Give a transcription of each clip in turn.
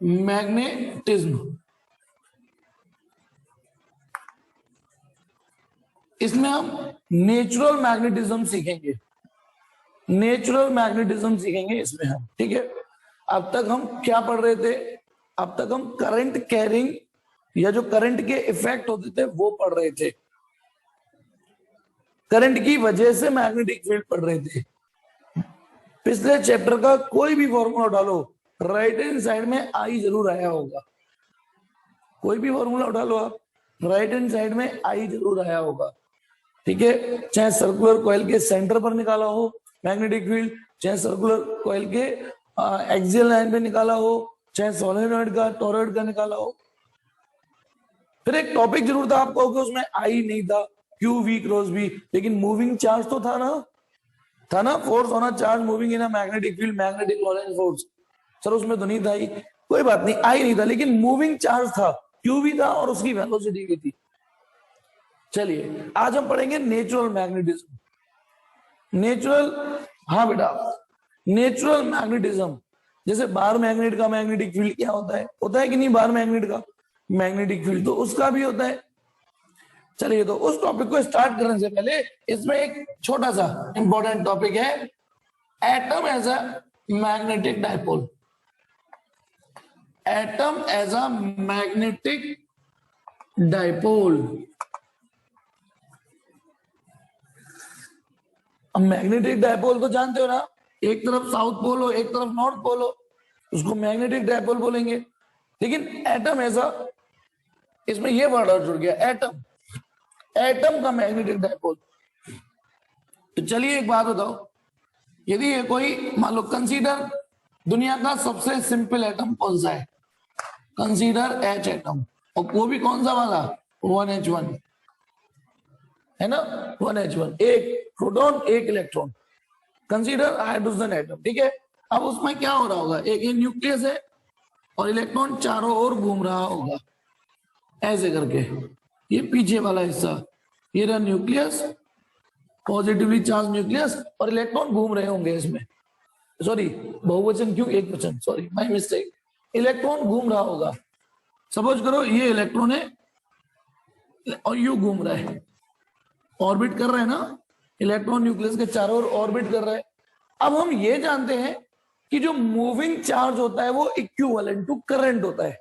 Magnetism, इसमें हम natural magnetism सीखेंगे, नेचुरल मैग्नेटिज्म सीखेंगे इसमें हम, ठीक है। अब तक हम क्या पढ़ रहे थे? अब तक हम करंट कैरिंग या जो करंट के इफेक्ट होते थे वो पढ़ रहे थे, करंट की वजह से मैग्नेटिक फील्ड पढ़ रहे थे। पिछले चैप्टर का कोई भी फॉर्मूला डालो, राइट हैंड साइड में आई जरूर आया होगा, कोई भी फॉर्मूला उठा लो आप, राइट हैंड साइड में आई जरूर आया होगा, ठीक है। चाहे सर्कुलर कॉइल के सेंटर पर निकाला हो मैग्नेटिक फील्ड, चाहे सर्कुलर कॉइल के एक्सियल लाइन पे निकाला हो, चाहे सोलेनॉइड का टॉरॉइड का निकाला हो। फिर एक टॉपिक जरूर था आपको कि उसमें आई नहीं था, क्यू वी क्रॉस वी, लेकिन मूविंग चार्ज तो था ना, force on a charge moving in a magnetic field, magnetic Lorentz force. Sir उसमें तो नहीं था ही, कोई बात नहीं, आई नहीं था, लेकिन मूविंग चार्ज था, क्यू भी था और उसकी वेलोसिटी भी थी। चलिए आज हम पढ़ेंगे नेचुरल मैग्नेटिज्म। नेचुरल, हाँ बेटा, नेचुरल मैग्नेटिज्म, जैसे बार मैग्नेट का मैग्नेटिक फील्ड क्या होता है कि नहीं, बार मैग्नेट का मैग्नेटिक फील्ड तो उसका भी होता है। चलिए तो उस टॉपिक को स्टार्ट करने से पहले इसमें एक छोटा सा इंपॉर्टेंट टॉपिक है, atom as a magnetic dipole. Atom as a magnetic dipole. अब मैग्नेटिक डायपोल तो जानते हो ना, एक तरफ साउथ पोल हो एक तरफ नॉर्थ पोल हो, उसको मैग्नेटिक डायपोल बोलेंगे। लेकिन एटम ऐसा, इसमें ये वर्ड और जुड़ गया, एटम, एटम का मैग्नेटिक डायपोल। तो चलिए एक बात बताओ, यदि ये कोई मान लो, कंसीडर दुनिया का सबसे सिंपल एटम कौन सा है, कंसीडर एच एटम, और वो भी कौन सा वाला, 1H1 है ना, 1H1, एक प्रोटॉन एक इलेक्ट्रॉन, कंसीडर हाइड्रोजन एटम, ठीक है। अब उसमें क्या हो रहा होगा, एक ये न्यूक्लियस है और इलेक्ट्रॉन चारों ओर घूम रहा होगा ऐसे करके, ये पीछे वाला हिस्सा, ये रहा न्यूक्लियस, पॉजिटिवली चार्ज न्यूक्लियस, और इलेक्ट्रॉन घूम रहे होंगे इसमें, सॉरी बहुवचन क्यों, एक वचन, सॉरी माय मिस्टेक, इलेक्ट्रॉन घूम रहा होगा। सपोज करो ये इलेक्ट्रॉन है और यू घूम रहा है, ऑर्बिट कर रहे हैं ना, इलेक्ट्रॉन न्यूक्लियस के चारों ओर ऑर्बिट कर रहा है। अब हम ये जानते हैं कि जो मूविंग चार्ज होता है वो इक्विवेलेंट टू करंट होता है,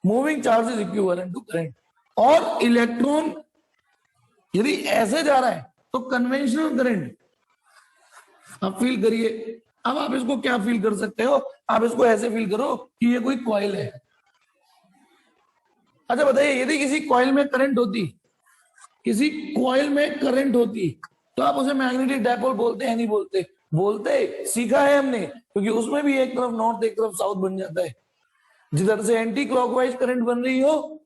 moving charge is equivalent to current. और इलेक्ट्रॉन यदि ऐसे जा रहा है तो कन्वेंशनल करंट, आप फील करिए, अब आप इसको क्या फील कर सकते हो, आप इसको ऐसे फील करो कि ये कोई कॉइल है। अच्छा बताइए, यदि किसी कॉइल में करंट होती, किसी कॉइल में करंट होती, तो आप उसे मैग्नेटिक डायपोल बोलते हैं नहीं बोलते, बोलते, सीखा है हमने, क्योंकि उसमें भी एक तरफ नॉर्थ एक तरफ साउथ बन जाता है, जिधर से एंटी क्लॉकवाइज करंट बन रही हो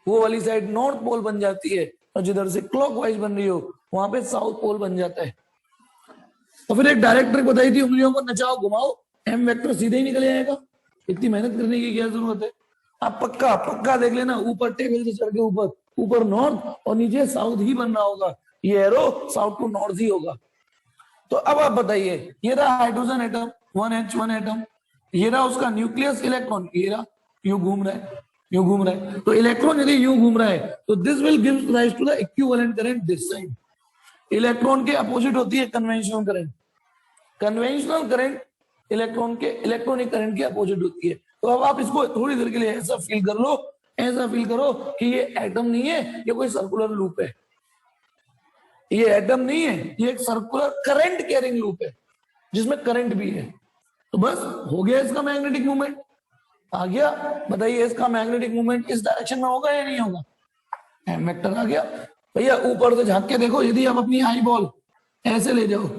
वो वाली साइड नॉर्थ पोल बन जाती है, और जिधर से क्लॉकवाइज बन रही हो वहां पे साउथ पोल बन जाता है। तो फिर एक डायरेक्ट ट्रिक बताई थी, उंगलियों को नचाओ घुमाओ, एम वेक्टर सीधे ही निकल जाएगा, इतनी मेहनत करने की क्या जरूरत है। आप पक्का पक्का देख लेना, ऊपर टेबल से चढ़ के ऊपर, ऊपर नॉर्थ और नीचे साउथ ही बनना होगा, ये एरो साउथ टू नॉर्थ ही होगा। तो अब आप बताइए, ये रहा हाइड्रोजन एटम 1H1 एटम, ये रहा उसका न्यूक्लियस इलेक्ट्रॉन, ये रहा यूं घूम रहा है, यूं घूम रहा है। तो इलेक्ट्रॉन यदि यूं घूम रहा है तो this will give rise to the equivalent current this side. Electron के अपोजिट होती है conventional current, conventional current electron के इलेक्ट्रॉनिक करंट के अपोजिट होती है। तो अब आप इसको थोड़ी देर के लिए ऐसा फील कर लो, ऐसा फील करो कि ये एटम नहीं है, ये कोई सर्कुलर लूप है, ये एटम नहीं है, ये एक सर्कुलर करंट कैरिंग लूप है जिसमें करंट भी है। तो बस हो गया इसका मैग्नेटिक मूवमेंट आ गया। बताइए इसका मैग्नेटिक मूवमेंट इस डायरेक्शन में होगा या नहीं होगा, एम वेक्टर आ गया। भैया ऊपर से झांक के देखो, यदि आप अपनी आई बॉल ऐसे ले जाओ,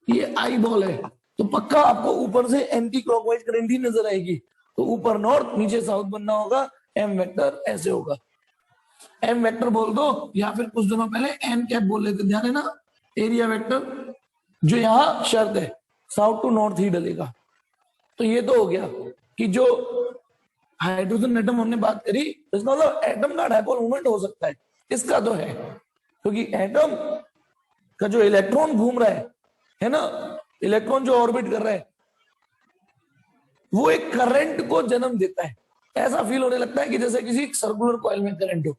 ये आई बॉल है, तो पक्का आपको ऊपर से एंटी क्लॉकवाइज करंट ही नजर आएगी। तो ऊपर नॉर्थ नीचे साउथ बनना होगा, एम वेक्टर ऐसे होगा, एम वेक्टर बोल दो, या फिर कुछ दिनों पहले एन कैप बोल लेते, ध्यान है ना, एरिया वेक्टर, जो यहाँ शर्त है साउथ टू नॉर्थ ही डलेगा। तो ये तो हो गया कि जो हाइड्रोजन एटम हमने बात करी, इसका मतलब एटम का डायपोल मूवमेंट हो सकता है, इसका तो है, क्योंकि एटम का जो इलेक्ट्रॉन घूम रहा है ना, इलेक्ट्रॉन जो ऑर्बिट कर रहा है, वो एक करंट को जन्म देता है। ऐसा फील होने लगता है कि जैसे किसी सर्कुलर कॉइल में करंट हो।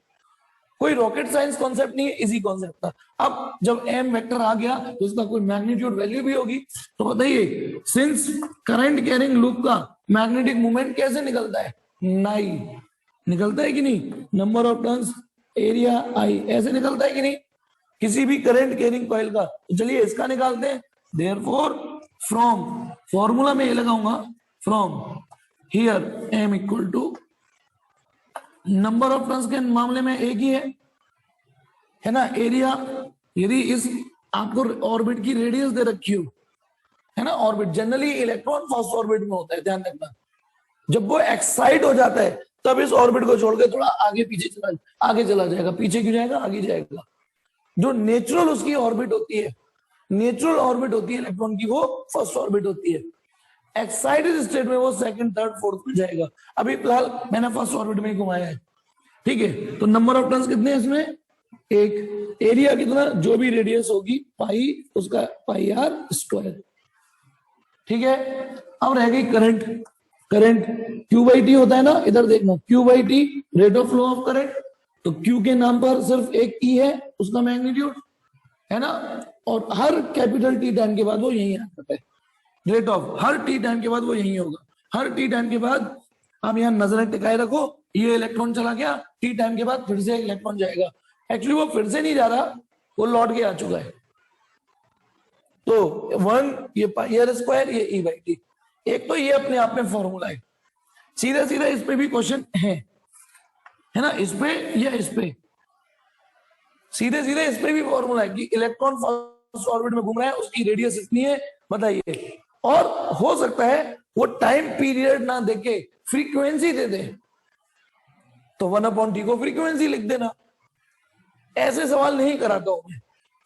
कोई रॉकेट साइंस कॉन्सेप्ट नहीं है, इजी कॉन्सेप्ट था। अब जब एम वेक्टर आ गया तो उसका कोई मैग्नीट्यूड वैल्यू भी होगी। तो बताइए, सिंस करंट कैरिंग लूप का मैग्नेटिक मोमेंट कैसे निकलता है? नाई निकलता है कि नहीं? Number of turns area I, ऐसे निकलता है कि नहीं किसी भी करंट कैरिंग कॉइल का? तो चलिए इसका निकालते हैं। देयरफॉर फ्रॉम, फॉर्मूला में ये लगाऊंगा, from here M equal to, number of turns के मामले में एक ही है ना, एरिया। यदि इस आपको ऑर्बिट की रेडियस दे रखी हो, है ना, orbit generally electron first orbit में होता है, ध्यान रखना। जब वो एक्साइट हो जाता है तब इस ऑर्बिट को छोड़ के थोड़ा आगे चला जाएगा। पीछे क्यों जाएगा, आगे जाएगा। जो नेचुरल उसकी ऑर्बिट होती है, नेचुरल ऑर्बिट होती है इलेक्ट्रॉन की, वो फर्स्ट ऑर्बिट होती है। एक्साइटेड स्टेट में वो सेकंड, थर्ड, फोर्थ में जाएगा। अभी फिलहाल मैंने फर्स्ट ऑर्बिट में ही घुमाया है, ठीक है। तो नंबर ऑफ टर्न्स कितने हैं इसमें? एक। एरिया कितना? जो भी रेडियस होगी पाई, उसका पाई आर स्क्वायर, ठीक है। अब रह गई current. Current Q by T होता है ना, इधर देखना, Q by T rate of flow of current. तो क्यू के नाम पर सिर्फ एक ई है, उसका मैग्नीट्यूड, है ना, और हर कैपिटल टी टाइम के बाद वो यही आता है। Rate of her T time के बाद वो यही होगा। हर टी टाइम के बाद आप यहाँ नजरें टिकाए रखो, ये इलेक्ट्रॉन चला गया, टी टाइम के बाद फिर से इलेक्ट्रॉन जाएगा। एक्चुअली वो फिर से नहीं जा रहा, वो लौट के आ चुका है। तो 1 ये पाई आर स्क्वायर, ये ई बाई टी। एक तो ये अपने आप में फॉर्मूला है। सीधा सीधा इस पे भी क्वेश्चन है ना, इस पे या इस पे, सीधे सीधे इस पे भी फॉर्मूला है कि इलेक्ट्रॉन फर्स्ट ऑर्बिट में घूम रहा है, उसकी रेडियस इतनी है, बताइए। और हो सकता है वो टाइम पीरियड ना देके फ्रीक्वेंसी दे दे, तो 1/t को फ्रीक्वेंसी लिख देना। ऐसे सवाल नहीं कराता हूं मैं,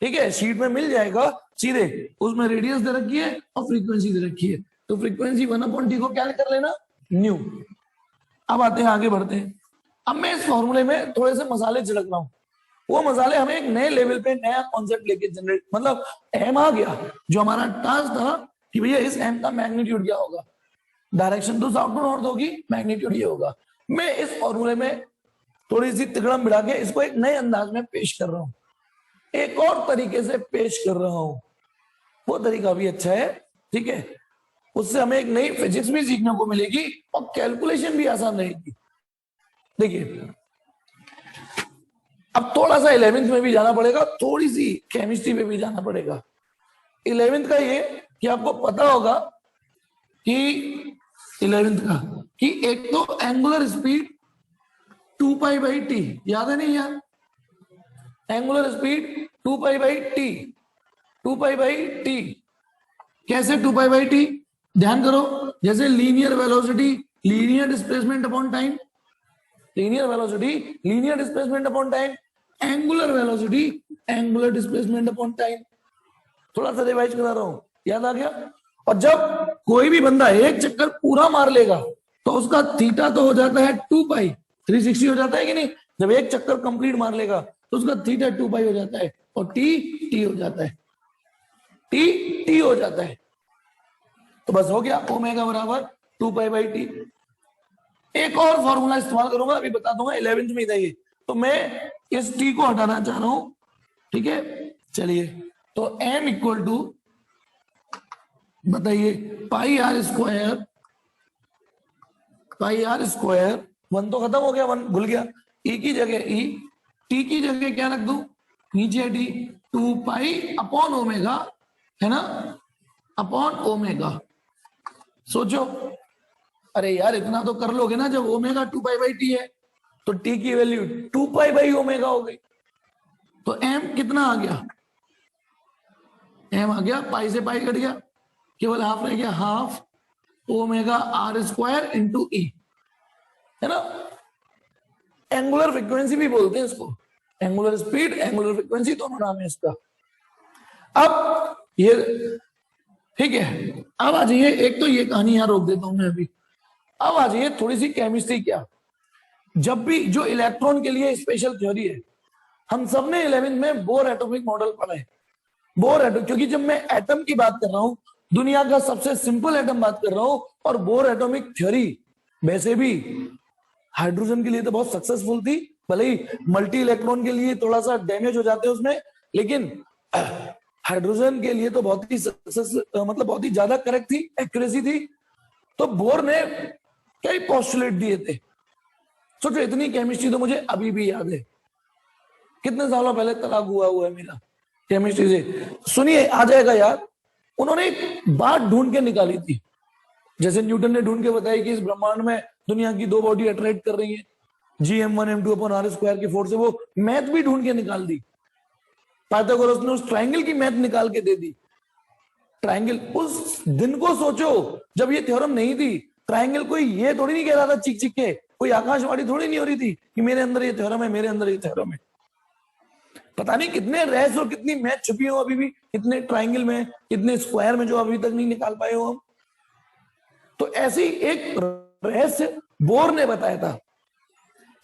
ठीक है। शीट में मिल जाएगा सीधे, उसमें रेडियस दे रखी है और फ्रीक्वेंसी दे रखी है, तो फ्रीक्वेंसी 1/t को क्या कर लेना, न्यू। अब आते हैं, आगे बढ़ते हैं। अब मैं इस फॉर्मूले में थोड़े से मसाले छिड़क रहा हूं। वो मसाले हमें एक नए लेवल पे नया कॉन्सेप्ट लेके जनरेट, मतलब एम आ गया, जो हमारा टास्क था कि भैया इस एम का मैग्नीट्यूड क्या होगा, डायरेक्शन तो साउथ टू नॉर्थ होगी, मैग्नीट्यूड ये होगा। मैं इस फॉर्मूले में थोड़ी सी तिकड़म बिड़ा के इसको एक नए अंदाज में पेश कर रहा हूं, एक और तरीके से पेश कर रहा हूं। वो तरीका भी अच्छा है, ठीक है। उससे हमें एक नई फिजिक्स भी सीखने को मिलेगी और कैलकुलेशन भी आसान रहेगी। देखिए, अब थोड़ा सा 11th में भी जाना पड़ेगा, थोड़ी सी केमिस्ट्री में भी जाना पड़ेगा। 11th का ये कि आपको पता होगा कि 11th का कि एक तो angular speed 2 pi by T, याद है नहीं यार? Angular speed 2 pi by T, 2 pi by T. कैसे 2 पाई बाई टी? ध्यान करो, जैसे linear velocity linear displacement upon time, linear velocity linear displacement upon time, angular velocity angular displacement upon time. थोड़ा सा रिवाइज करा रहा हूं, याद आ गया? और जब कोई भी बंदा एक चक्कर पूरा मार लेगा तो उसका थीटा तो हो जाता है 2 पाई, 360 हो जाता है कि नहीं? जब एक चक्कर कंप्लीट मार लेगा तो उसका थीटा 2 पाई हो जाता है, और टी हो जाता है, टी हो जाता है। तो बस हो गया, ओमेगा बराबर 2 पाई बाई टी। एक और फॉर्मूला इस्तेमाल करूंगा, अभी बता दूंगा, 11th में ही। तो मैं इस टी को हटाना चाह रहा हूं, ठीक है। चलिए, तो m इक्वल टू, बताइए, pi r square, pi r square, 1 तो खत्म हो गया, 1 भूल गया, ई की जगह ई, टी की जगह क्या रख दूं, नीचे टी, 2 पाई अपॉन ओमेगा, है ना, अपॉन ओमेगा। सोचो, अरे यार इतना तो कर लोगे ना, जब ओमेगा 2 पाई बाई टी है तो टी की वैल्यू 2 पाई बाई ओमेगा हो गई। तो एम कितना आ गया, एम आ गया, पाई से पाई कट गया, केवल हाफ रह गया, half omega are square into E, है ना। एंगुलर फ्रीक्वेंसी भी बोलते हैं इसको, एंगुलर स्पीड एंगुलर फ्रीक्वेंसी दोनों नाम है इसका। अब ये ठीक है, अब आ जाइए, एक तो ये कहानी यहां रोक देता हूं मैं अभी। अब आ जाइए थोड़ी सी केमिस्ट्री। क्या, जब भी जो इलेक्ट्रॉन के लिए स्पेशल थ्योरी है, हम सबने 11th में बोर एटॉमिक मॉडल पढ़ा है। बोर एटम, क्योंकि जब मैं एटम की बात कर रहा हूं दुनिया का सबसे सिंपल एटम बात कर रहा हूं, और बोर एटॉमिक थ्योरी वैसे भी हाइड्रोजन के लिए तो बहुत सक्सेसफुल थी, भले ही मल्टी इलेक्ट्रॉन के लिए थोड़ा सा डैमेज हो जाते हैं उसमें, लेकिन हाइड्रोजन के लिए तो बहुत ही सक्सेस, मतलब बहुत ही ज्यादा करेक्ट थी, एक्यूरेसी थी। तो बोर ने कई पोस्टुलेट दिए थे। सोचो, इतनी केमिस्ट्री तो मुझे अभी भी याद है, कितने सालों पहले तलाक हुआ है मेरा केमिस्ट्री से। सुनिए, आ जाएगा याद। उन्होंने एक बात ढूंढ के निकाली थी, जैसे न्यूटन ने ढूंढ के बताया कि इस ब्रह्मांड में दुनिया की दो बॉडी अट्रैक्ट कर रही है GM1m2/r² की फोर्स से, वो मैथ भी ढूंढ के निकाल दी। पाइथागोरस ने उस ट्रायंगल की मैथ निकाल के दे दी। ट्रायंगल, उस दिन को सोचो जब ये थ्योरम नहीं थी। ट्रायंगल कोई ये थोड़ी नहीं कह रहा था चिक चिक के, कोई आकाशवाणी थोड़ी नहीं हो रही थी कि मेरे अंदर ये थ्योरम है, मेरे अंदर ये थ्योरम है। पता नहीं कितने रहस्य और कितनी मैथ छुपी हो अभी भी, कितने ट्रायंगल में, कितने स्क्वायर में, जो अभी तक नहीं निकाल पाए हो हम। तो ऐसी एक रहस्य बोर ने बताया था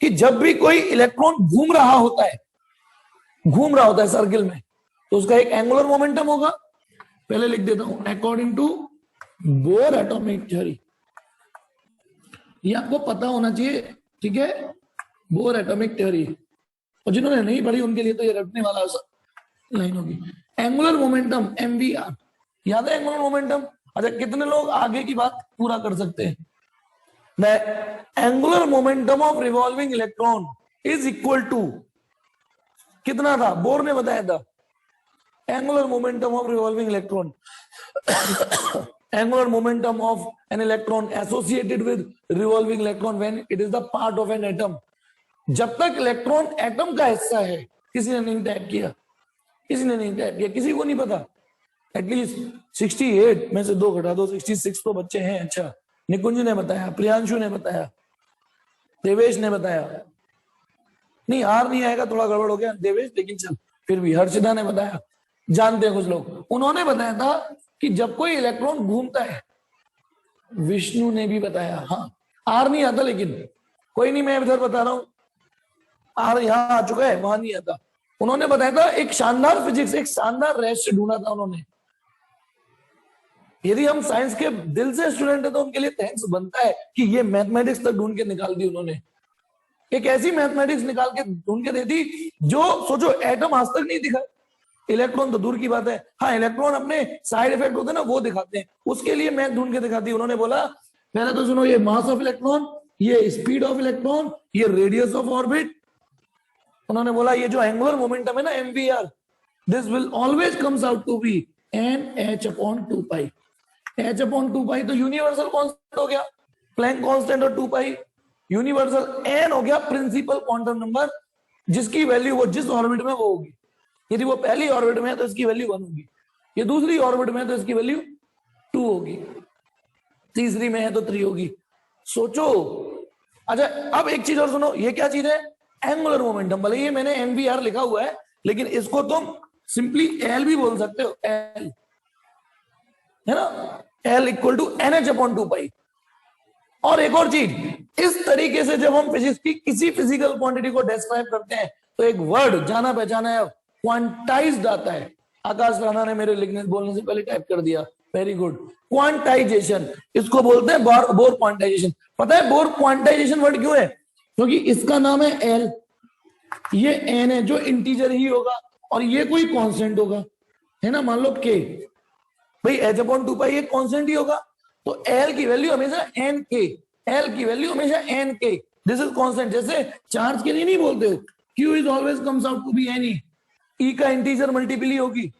कि जब भी कोई इलेक्ट्रॉन घूम रहा होता है सर्किल में, तो उसका एक एंगुलर मोमेंटम होगा। पहले लिख देता हूं, according to Bohr atomic theory. ये आपको पता होना चाहिए, ठीक है, बोर एटॉमिक थ्योरी। और जिन्होंने नहीं पढ़ी उनके लिए तो ये रटने वाला लाइन होगी। एंगुलर मोमेंटम, MVR, याद है एंगुलर मोमेंटम? अच्छा, कितने लोग आगे की बात पूरा कर सकते हैं? The angular momentum of revolving electron is equal to, कितना था? बोर ने बताया था, angular momentum of revolving electron, angular momentum of an electron associated with revolving electron when it is the part of an atom। जब तक electron atom का हिस्सा है, किसी ने नहीं टाइप किया, किसी को नहीं पता। एटलीस्ट 68 में से 2 घटा दो, 66 तो बच्चे हैं। अच्छा, निकुंज ने बताया, प्रियांशु ने बताया, देवेश ने बताया, नहीं आर नहीं आएगा, थोड़ा गड़बड़ हो गया देवेश, लेकिन चल फिर भी हर्षिता ने बताया, जानते हैं कुछ लोग, उन्होंने बताया था कि जब कोई इलेक्ट्रॉन घूमता है, विष्णु ने भी बताया, हाँ आर नहीं आता, लेकिन कोई नहीं, मैं इधर बता रहा हूं, आर यहां आ चुका है, वहां नहीं आता। उन्होंने बताया था एक शानदार फिजिक्स, एक शानदार रहस्य ढूंढा था उन्होंने। यदि हम साइंस के दिल से स्टूडेंट है तो उनके लिए थैंक्स बनता है कि ये मैथमेटिक्स तक ढूंढ के निकाल दी उन्होंने। एक ऐसी मैथमेटिक्स निकाल के ढूंढ के दे दी जो, सोचो, एटम आज तक नहीं दिखा, इलेक्ट्रॉन तो दूर की बात है, हाँ इलेक्ट्रॉन अपने साइड इफेक्ट होते हैं ना, वो दिखाते हैं, उसके लिए मैथ ढूंढ के दिखाती। उन्होंने बोला, पहले तो सुनो, ये मास ऑफ इलेक्ट्रॉन, ये स्पीड ऑफ इलेक्ट्रॉन, ये रेडियस ऑफ ऑर्बिट। उन्होंने बोला ये जो एंगुलर मोमेंटम है ना, MVR, this will always comes out to be NH/2π। H/2π तो यूनिवर्सल कांस्टेंट हो गया, प्लैंक कांस्टेंट, और 2π यूनिवर्सल, n हो गया प्रिंसिपल क्वांटम नंबर, जिसकी वैल्यू वो जिस ऑर्बिट में वो होगी। यदि वो पहली ऑर्बिट में है तो इसकी वैल्यू 1 होगी, ये दूसरी ऑर्बिट में है तो इसकी वैल्यू 2 होगी, तीसरी में है तो 3 होगी। सोचो। अच्छा, अब एक चीज और सुनो, ये क्या चीज है? Angular momentum. भले ये मैंने MVR लिखा हुआ है, लेकिन इसको तुम सिंपली L भी बोल सकते हो, L है ना, L इक्वल टू NH/2π। और एक और चीज, इस तरीके से जब हम फिजिक्स की किसी फिजिकल क्वांटिटी को डिस्क्राइब करते हैं तो एक वर्ड जाना पहचाना है, क्वांटाइज्ड आता है। आकाश राणा ने मेरे लिखने बोलने से पहले टाइप कर दिया, वेरी गुड। क्वांटाइजेशन, इसको बोलते हैं बोर क्वांटाइजेशन। पता है बोर क्वांटाइजेशन वर्ड क्यों है? क्योंकि इसका नाम है L, ये N है जो इंटीजर ही होगा, और ये कोई कांस्टेंट होगा, है ना, मान लो K, भाई H/2π ये कांस्टेंट ही होगा, तो L की वैल्यू हमेशा NK, L की वैल्यू हमेशा NK, दिस इज कांस्टेंट। जैसे चार्ज के लिए नहीं बोलते हो, Q is always comes out to be Ne, E का इंटीजर मल्टीपली होगी,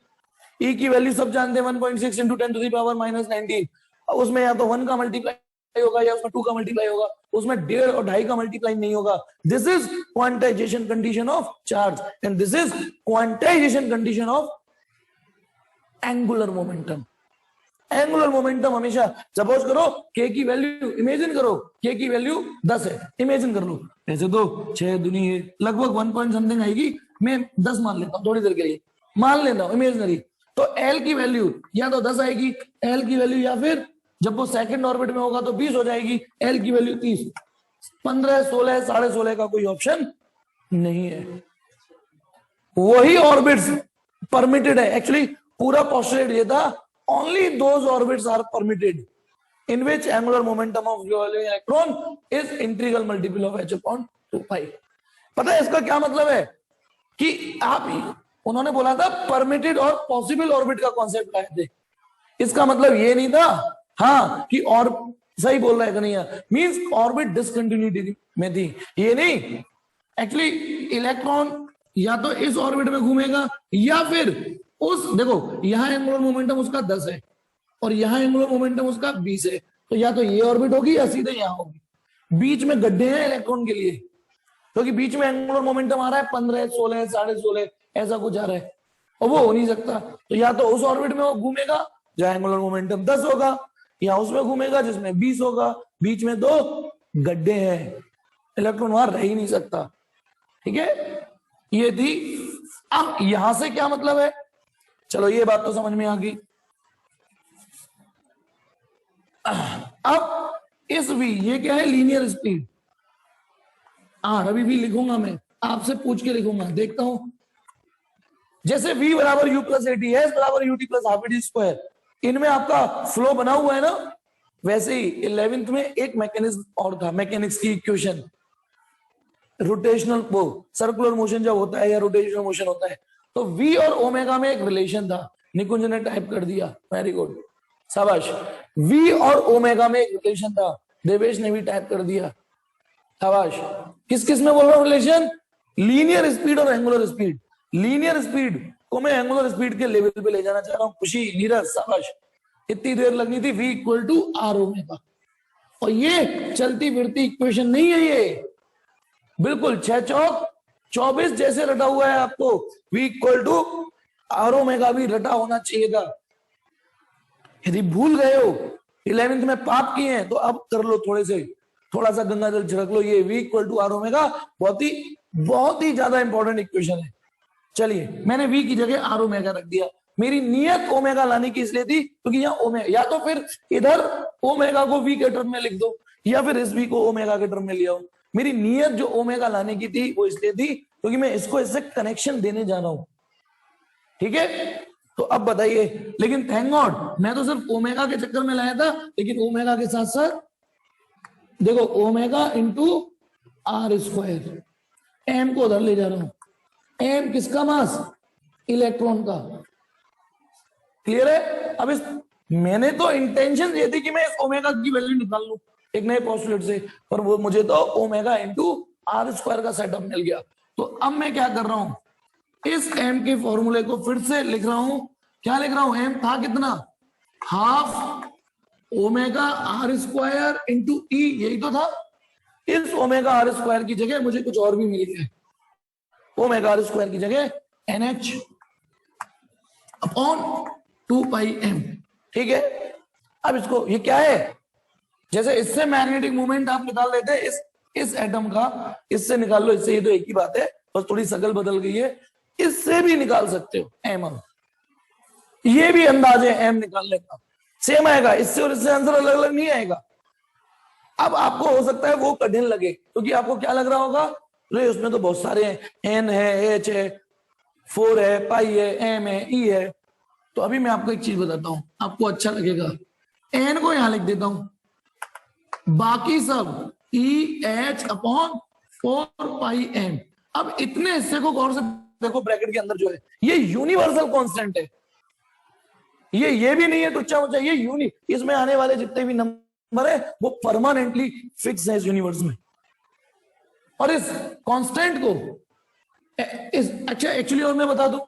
E की वैल्यू सब जानते हैं 1.6 × 10⁻⁻19। उसमें या तो 1 का मल्टीप्लाई होगा या उसमें 2 का मल्टीप्लाई होगा, उसमें 1.5 और 2.5 का मल्टीप्लाई नहीं होगा। This is quantization condition of charge, and this is quantization condition of angular momentum. Angular momentum हमेशा, सपोज करो K की वैल्यू, इमेजिन करो K की वैल्यू 10 है, इमेजिन कर लो, ऐसे तो 6 दूनी लगभग 1 पॉइंट समथिंग आएगी, मैं 10 मान लेता हूँ थोड़ी देर के लिए, मान लेता हूँ इमेजिनरी। तो L की वैल्यू या तो 10 आएगी, L की वैल्यू, या फिर जब वो सेकंड ऑर्बिट में होगा तो 20 हो जाएगी, L की वैल्यू 30, 15, 16, 16.5 का कोई ऑप्शन नहीं है। वही ऑर्बिट्स परमिटेड है। एक्चुअली पूरा पोस्टुलेट ये था, only those orbits are permitted in which angular momentum of revolving electron is integral multiple of h upon 2 pi। पता है इसका क्या मतलब है कि आप उन्होंने बोला था परमिटेड और पॉसिबल ऑर्बिट का कॉन्सेप्ट लाए थे। इसका मतलब ये नहीं था हाँ कि और सही बोल रहा है कन्हैया, मींस ऑर्बिट डिसकंटिन्यूटी में थी, ये नहीं। एक्चुअली इलेक्ट्रॉन या तो इस ऑर्बिट में घूमेगा या फिर उस, देखो यहां एंगुलर मोमेंटम उसका 10 है और यहां एंगुलर मोमेंटम उसका 20 है, तो या तो ये ऑर्बिट होगी या सीधे यहां होगी। बीच में गड्ढे हैं इलेक्ट्रॉन के लिए, क्योंकि तो बीच में एंगुलर मोमेंटम आ रहा है 15, 16, 16.5 ऐसा कुछ आ रहा है, और वो हो नहीं सकता। तो या तो उस ऑर्बिट में वो घूमेगा जहां एंगुलर मोमेंटम 10 होगा, या उसमें घूमेगा जिसमें 20 होगा। बीच में 2 गड्ढे हैं, इलेक्ट्रॉन वहां रह ही नहीं सकता। ठीक है, ये थी। अब यहां से क्या मतलब है, चलो ये बात तो समझ में आ गई। अब इस v, ये क्या है, लीनियर स्पीड। अभी भी लिखूंगा, मैं आपसे पूछ के लिखूंगा, देखता हूं। जैसे v बराबर u plus A T, S बराबर U T plus half T square, इनमें आपका फ्लो बना हुआ है ना, वैसे ही 11th में एक मैकेनिज्म और था, मैकेनिक्स की इक्वेशन, रोटेशनल, वो सर्कुलर मोशन जब होता है या रोटेशनल मोशन होता है, तो v और ओमेगा में एक रिलेशन था। निकुंज ने टाइप कर दिया, वेरी गुड, शाबाश। v और ओमेगा में एक रिलेशन था, देवेश ने भी टाइप कर दिया, शाबाश। किस किस में बोल रहा हूं रिलेशन, लीनियर स्पीड और एंगुलर स्पीड। लीनियर स्पीड को मैं एंगुलर स्पीड के लेवल पे ले जाना चाह रहा हूं, खुशी, नीरज, शाबाश। इतनी देर लगनी थी, v equal to R omega, और ये चलती फिरती इक्वेशन नहीं है, ये बिल्कुल 6 चौक 24 जैसे रटा हुआ है आपको। v equal to R omega भी रटा होना चाहिए था। यदि भूल गए हो 11th में पाप किए हैं तो अब कर लो, थोड़ा सा गंगा जल छिड़क लो। ये v equal to R omega बहुत ही ज्यादा इंपॉर्टेंट इक्वेशन है। चलिए, मैंने v की जगह आर ओमेगा रख दिया। मेरी नियत ओमेगा लाने की इसलिए थी क्योंकि यहाँ ओमेगा, या तो फिर इधर ओमेगा को v के टर्म में लिख दो, या फिर इस v को ओमेगा के टर्म में लिया हो। मेरी नियत जो ओमेगा लाने की थी वो इसलिए थी क्योंकि मैं इसको इससे कनेक्शन देने जा रहा हूं। ठीक है, तो अब बताइए, लेकिन थैंक गॉड मैं तो सिर्फ ओमेगा के चक्कर में लाया था, लेकिन ओमेगा के साथ साथ देखो omega into R square, M को उधर ले जा रहा हूं। एम किसका मास, इलेक्ट्रॉन का। क्लियर है। अब इस, मैंने तो इंटेंशन ये थी कि मैं इस ओमेगा की वैल्यू निकाल लूं एक नए पोस्टुलेट से, पर वो मुझे तो ओमेगा इंटू आर स्क्वायर का सेटअप मिल गया। तो अब मैं क्या कर रहा हूं, इस m के फॉर्मूले को फिर से लिख रहा हूं। क्या लिख रहा हूं, m था कितना, half omega are square into E, यही तो था। इस ओमेगा आर स्क्वायर की जगह मुझे कुछ और भी मिल गया, ओमेगा आर स्क्वायर की जगह NH अपॉन 2 पाई m। ठीक है, अब इसको, ये क्या है, जैसे इससे मैग्नेटिक मूवमेंट आप निकाल लेते हैं इस एटम का, इससे निकाल लो, इससे, ये तो एक ही बात है, बस थोड़ी शकल बदल गई है। इससे भी निकाल सकते हो m, ये भी अंदाज है m निकालने का, सेम आएगा। इससे और इससे आंसर अलग अलग नहीं आएगा। अब आपको हो सकता है वो कठिन लगे, क्योंकि आपको क्या लग रहा होगा, अरे उसमें तो बहुत सारे हैं, n है, h है, 4 है, पाई है, m है, e है। तो अभी मैं आपको एक चीज बताता हूं, आपको अच्छा लगेगा। n को यहां लिख देता हूं, बाकी सब EH अपॉन 4 पाई m। अब इतने हिस्से को गौर से देखो, ब्रैकेट के अंदर जो है ये यूनिवर्सल कांस्टेंट है, ये भी नहीं है टुच्चा मुच्चा, ये इसमें आने वाले जितने भी नंबर है वो परमानेंटली फिक्स है इस यूनिवर्स में। और इस कांस्टेंट को अच्छा एक्चुअली और मैं बता दूं,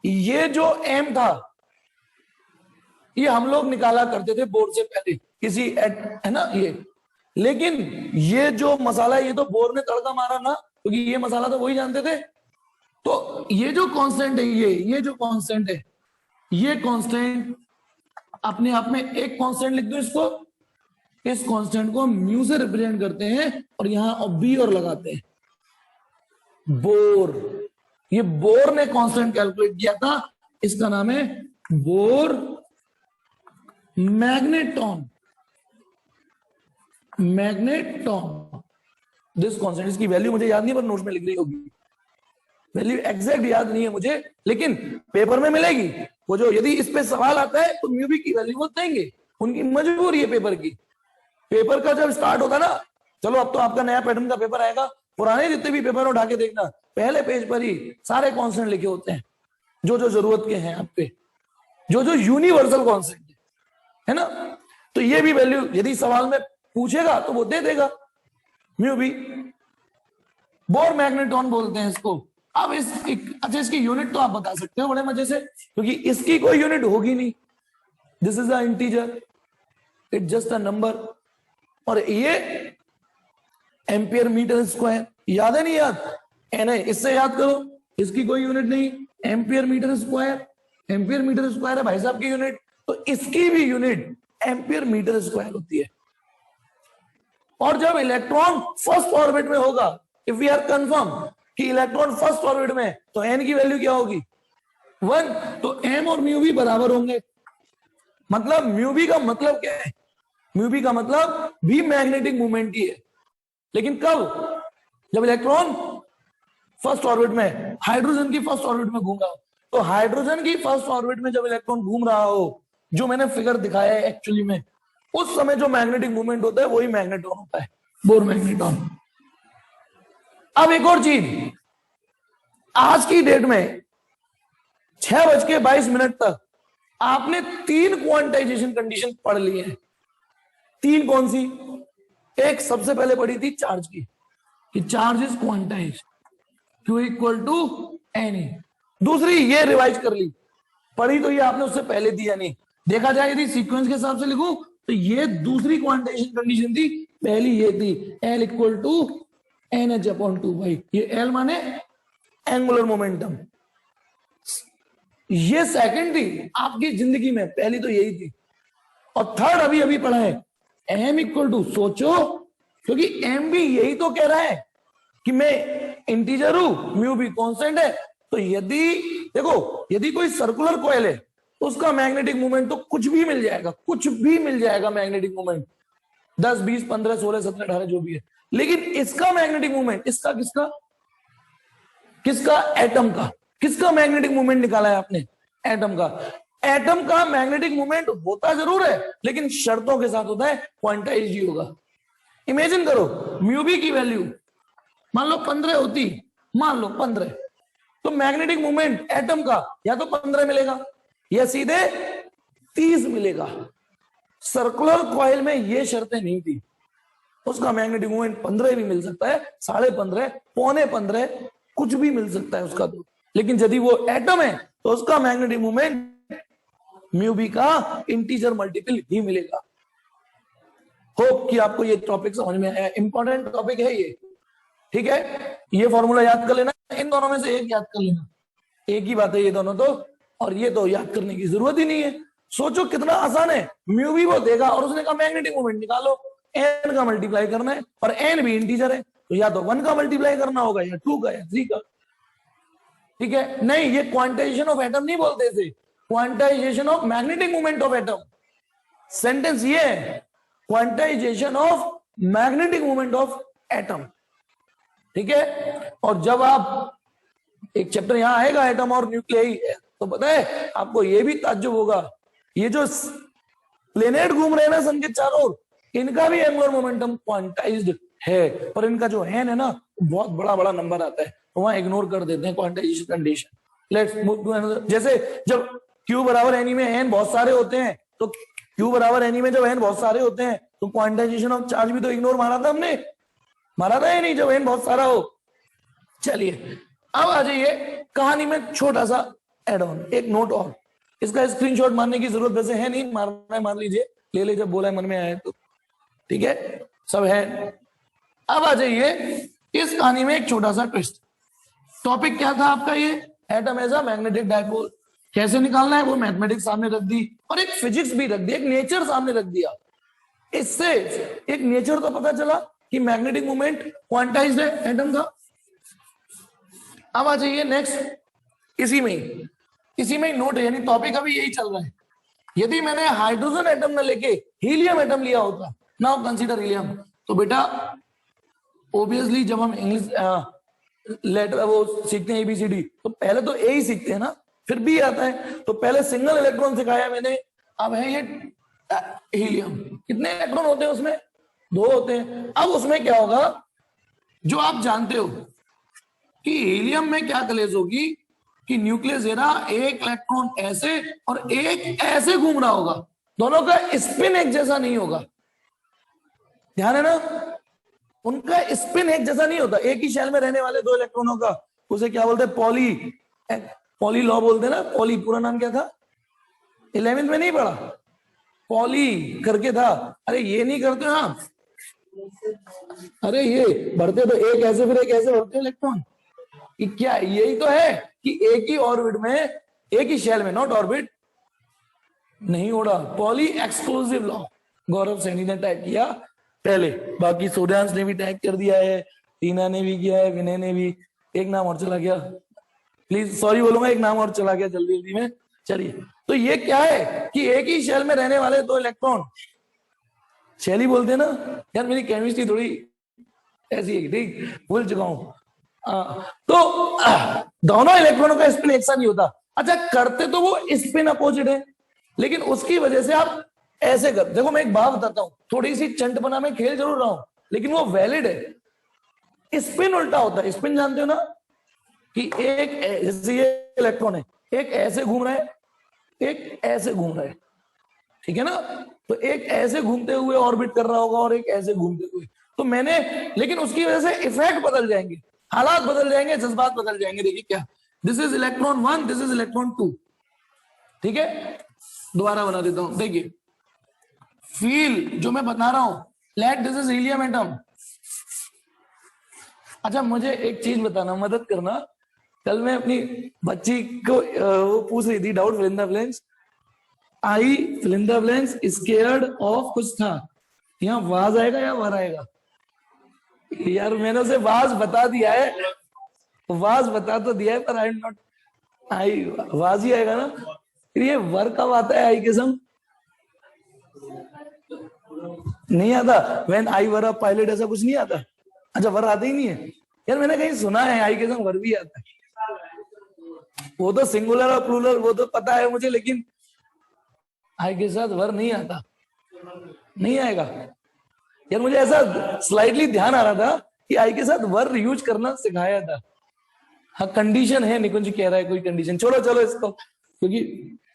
ये जो m था ये हम लोग निकाला करते थे बोर से पहले किसी है ना ये, लेकिन ये जो मसाला है ये तो बोर ने तड़का मारा ना, क्योंकि ये मसाला तो वही जानते थे। तो ये जो कांस्टेंट है, ये जो कांस्टेंट है, ये कांस्टेंट अपने आप में एक कांस्टेंट लिख दो इसको, इस कांस्टेंट को म्यू से रिप्रेजेंट करते हैं और यहां बी और लगाते हैं, बोर। ये बोर ने कांस्टेंट कैलकुलेट किया था, इसका नाम है बोर मैग्नेटॉन, दिस कांस्टेंट। इसकी वैल्यू मुझे याद नहीं पर नोट्स में लिख रही होगी। वैल्यू एग्जैक्ट याद नहीं है मुझे, लेकिन पेपर में मिलेगी। वो जो यदि इस पे सवाल आता है तो म्यू बी की वैल्यू वो देंगे, उनकी मजबूरी है पेपर की। पेपर का जब स्टार्ट होता ना, चलो अब तो आपका नया पैटर्न का पेपर आएगा, पुराने जितने भी पेपर उठा के देखना, पहले पेज पर ही सारे कॉन्स्टेंट लिखे होते हैं जो जो जरूरत के हैं आप पे, जो जो यूनिवर्सल कॉन्स्टेंट है ना। तो ये भी वैल्यू यदि सवाल में पूछेगा तो वो दे देगा म्यू बी। बोर मैग्नेट्रॉन बोलते हैं इसको। अब अच्छा इसकी यूनिट तो आप बता सकते हो बड़े मजे से, क्योंकि इसकी कोई यूनिट होगी नहीं। This is a integer, it just a number. और ये एम्पियर मीटर स्क्वायर, याद है नहीं याद? एन है, इससे याद करो, इसकी कोई यूनिट नहीं, ampere metre square. Ampere metre square है भाई साहब की यूनिट, तो इसकी भी यूनिट एम्पियर मीटर स्क्वायर होती है। और जब इलेक्ट्रॉन फर्स्ट ऑर्बिट में होगा, इफ वी आर कंफर्म कि इलेक्ट्रॉन फर्स्ट ऑर्बिट में, तो एन की वैल्यू क्या होगी? 1। तो एम और म्यू भी बराबर होंगे। मतलब म्यू बी का मतलब क्या है? म्यू बी का मतलब भी मैग्नेटिक मूवमेंट ही है, लेकिन कब? जब इलेक्ट्रॉन फर्स्ट ऑर्बिट में, हाइड्रोजन की फर्स्ट ऑर्बिट में घूम रहा हो। तो हाइड्रोजन की फर्स्ट ऑर्बिट में जब इलेक्ट्रॉन घूम रहा हो, जो मैंने फिगर दिखाया है एक्चुअली में, उस समय जो मैग्नेटिक मूवमेंट होता है वही मैग्नेट्रॉन होता है, बोर मैग्नेट्रॉन। अब एक और चीज, आज की डेट में 6:22 तक आपने 3 क्वांटाइजेशन कंडीशन पढ़ ली है। 3 कौन सी? एक सबसे पहले पढ़ी थी चार्ज की, कि charge is quantize, Q equal to N. दूसरी ये रिवाइज कर ली, पढ़ी तो ये आपने उससे पहले दिया नहीं। देखा जाए यदि सीक्वेंस के हिसाब से लिखूं तो ये दूसरी क्वांटाइजेशन कंडीशन थी, पहली ये थी L इक्वल टू NH/2। ये L माने एंगुलर मोमेंटम, ये सेकंड थी आपकी जिंदगी में, पहली तो यही थी। और थर्ड अभी अभी पढ़ा है, M इक्वल टू, सोचो, क्योंकि M भी यही तो कह रहा है कि मैं इंटीजर हूं, म्यू भी कांस्टेंट है। तो यदि देखो, यदि कोई सर्कुलर कॉइल है तो उसका मैग्नेटिक मूवमेंट तो कुछ भी मिल जाएगा, कुछ भी मिल जाएगा मैग्नेटिक मूवमेंट, 10, 20, 15, 16, 17, 18 जो भी है। लेकिन इसका मैग्नेटिक मूवमेंट, इसका किसका किसका एटम का, किसका मैग्नेटिक मूवमेंट निकाला है आपने? एटम का। एटम का मैग्नेटिक मूवमेंट होता जरूर है, लेकिन शर्तों के साथ होता है, क्वांटाइज्ड ही होगा। इमेजिन करो म्यू बी की वैल्यू मान लो 15 होती, मान लो 15, तो मैग्नेटिक मूवमेंट एटम का या तो 15 मिलेगा या सीधे 30 मिलेगा। सर्कुलर कॉइल में ये शर्तें नहीं थी, उसका मैग्नेटिक मूवमेंट 15 भी मिल सकता है, 15.5, 15.25, कुछ भी मिल सकता है उसका तो। लेकिन यदि वो एटम है तो उसका मैग्नेटिक मूवमेंट म्यू बी का इंटीजर मल्टीपल ही मिलेगा। होप कि आपको ये टॉपिक समझ में आया, इंपॉर्टेंट टॉपिक है ये, ठीक है। ये फॉर्मूला याद कर लेना, इन दोनों में से एक याद कर लेना, एक ही बात है ये दोनों तो, और ये तो याद करने की जरूरत ही नहीं है। सोचो कितना आसान है, म्यू भी वो देगा और उसने कहा मैग्नेटिक मूवमेंट निकालो, एन का मल्टीप्लाई करना है, और एन भी इंटीजर है तो या तो 1 का मल्टीप्लाई करना होगा या 2 का या 3 का, ठीक है। नहीं, ये क्वांटाइजेशन ऑफ एटम नहीं बोलते थे, quantization of magnetic movement of atom. Sentence ये है, quantization of magnetic movement of atom, ठीक है। और जब आप एक चैप्टर यहां आएगा एटम और न्यूक्लियाई, तो पता है आपको ये भी ताज्जुब होगा, ये जो प्लेनेट घूम रहे हैं ना सन के चारों ओर, इनका भी एंगुलर मोमेंटम क्वांटाइज्ड है, पर इनका जो एन है ना बहुत बड़ा बड़ा नंबर आता है, तो वहां इग्नोर कर देते हैं quantization condition. Let's move to another. जैसे जब Q बराबर एनी में एन बहुत सारे होते हैं, तो Q बराबर एनी में जब एन बहुत सारे होते हैं तो क्वांटाइजेशन ऑफ चार्ज भी तो इग्नोर मारा था हमने, मारा था या नहीं, जब एन बहुत सारा हो। चलिए अब आ जाइए कहानी में छोटा सा एड ऑन, एक नोट और, इसका स्क्रीनशॉट मारने की जरूरत वैसे है नहीं, मारना है मार लीजिए, ले ले जब बोला है मन में आया तो, ठीक है, सब है। अब आ जाइए इस कहानी में एक छोटा सा ट्विस्ट। टॉपिक क्या था आपका? ये atom as a magnetic dipole. कैसे निकालना है वो मैथमेटिक्स सामने रख दी, और एक फिजिक्स भी रख दी, एक नेचर सामने रख दिया। इससे एक नेचर तो पता चला कि मैग्नेटिक मूवमेंट क्वांटाइज्ड है एटम का। अब आ जाइए नेक्स्ट, इसी में नोट है, यानी टॉपिक अभी यही चल रहा है। यदि मैंने हाइड्रोजन एटम न लेके हीलियम एटम लिया होता, नाउ कंसीडर हीलियम, तो बेटा ऑब्वियसली जब हम इंग्लिश लेटर वो सीखते हैं एबीसीडी, तो पहले तो ए ही सीखते हैं ना, फिर बी आता है। तो पहले सिंगल इलेक्ट्रॉन सिखाया मैंने, अब है ये हीलियम। कितने इलेक्ट्रॉन होते हैं उसमें? 2 होते हैं। अब उसमें क्या होगा, जो आप जानते हो कि हीलियम में क्या कलेज होगी कि न्यूक्लियस एरा एक इलेक्ट्रॉन ऐसे और एक ऐसे घूम रहा होगा, दोनों का स्पिन एक जैसा नहीं होगा। ध्यान है ना, उनका स्पिन एक जैसा नहीं होता। एक ही शेल में रहने वाले 2 इलेक्ट्रॉनों का, उसे क्या बोलते हैं? पॉली लॉ बोलते हैं ना। पॉली पूरा नाम क्या था? 11th में नहीं पढ़ा? पॉली करके था। अरे ये नहीं करते हो आप? अरे ये बढ़ते तो एक ऐसे फिर एक ऐसे बढ़ते इलेक्ट्रॉन। क्या यही तो है कि एक ही ऑर्बिट में, एक ही शेल में, नॉट ऑर्बिट, नहीं उड़ा। पॉली एक्सक्लूसिव लॉ गौरव सैनी ने टैग किया पहले, बाकी सूर्यांश ने भी टैग कर दिया है, टीना ने भी किया है, विनय ने भी। एक नाम और चला गया, प्लीज सॉरी बोलूंगा, एक नाम और चला गया जल्दी जल्दी में। चलिए, तो ये क्या है कि एक ही शेल में रहने वाले 2 इलेक्ट्रॉन, शेल ही बोलते हैं ना यार, मेरी केमिस्ट्री थोड़ी ऐसी है, ठीक, भूल चुका हूं। तो दोनों इलेक्ट्रॉनों का स्पिन एक सा नहीं होता। अच्छा, करते तो वो स्पिन अपोजिट है, लेकिन उसकी वजह से आप ऐसे कर, देखो मैं एक बात बताता हूं, थोड़ी सी चंटपना में खेल जरूर रहा हूं, लेकिन वो वैलिड है। स्पिन उल्टा होता है। स्पिन जानते हो ना कि एक जैसे ये इलेक्ट्रॉन है, एक ऐसे घूम रहा है, एक ऐसे घूम रहा है, ठीक है ना? तो एक ऐसे घूमते हुए ऑर्बिट कर रहा होगा और एक ऐसे घूमते हुए। तो मैंने, लेकिन उसकी वजह से इफेक्ट बदल जाएंगे, हालात बदल जाएंगे, जज्बात बदल जाएंगे। देखिए क्या, this is electron 1, this is electron 2, ठीक है? दोबारा बना देता हूं, देखिए फील जो मैं बता रहा हूं, let this is helium atom. अच्छा, मुझे एक चीज बताना, मदद करना। कल मैं अपनी बच्ची को वो पूछ रही थी doubt, fill in the blanks, I fill in the blanks scared of कुछ था, यहाँ वाज आएगा या वर आएगा? यार मैंने उसे वाज बता दिया है, वाज बता तो दिया है, पर I am not, I was he आएगा ना। ये वर कब आता है आई के संग? नहीं आता। When I were a pilot, ऐसा कुछ नहीं आता। अच्छा, वर आता ही नहीं है? यार मैंने कहीं सुना है आई के संग वर भी आता है। वो तो सिंगुलर और प्लूरल वो तो पता है मुझे, लेकिन आई के साथ वर नहीं आता, नहीं आएगा। यार मुझे ऐसा स्लाइटली ध्यान आ रहा था कि आई के साथ वर यूज करना सिखाया था। हाँ कंडीशन है, निकुंज कह रहा है कोई कंडीशन। छोड़ो चलो इसको, क्योंकि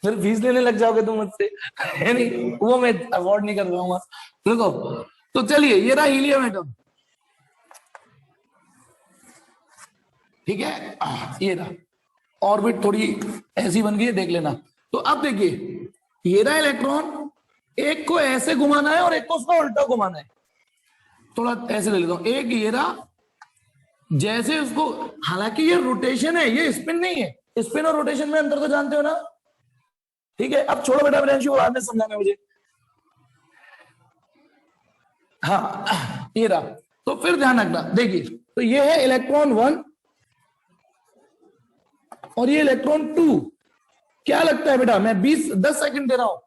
फिर फीस लेने लग जाओगे तुम मुझसे, है नहीं, वो मैं अवॉर्ड नहीं कर पाऊंगा। देखो, तो चलिए ये रहा हीलियम एटम, ठीक है? ये रहा ऑर्बिट, थोड़ी ऐसी बन गई है, देख लेना। तो अब देखिए, ये रहा इलेक्ट्रॉन, एक को ऐसे घुमाना है और एक को उसका उल्टा घुमाना है। थोड़ा ऐसे ले लेता हूं, एक ये रहा, जैसे उसको, हालांकि ये रोटेशन है, ये स्पिन नहीं है। स्पिन और रोटेशन में अंतर तो जानते हो ना, ठीक है? अब छोड़ो बेटा, ब्रेंशियो बाद में समझाना मुझे। हाँ ये रहा, तो फिर ध्यान रखना, देखिए तो ये है इलेक्ट्रॉन 1 और ये इलेक्ट्रॉन 2। क्या लगता है बेटा, मैं 10 सेकंड दे रहा हूं,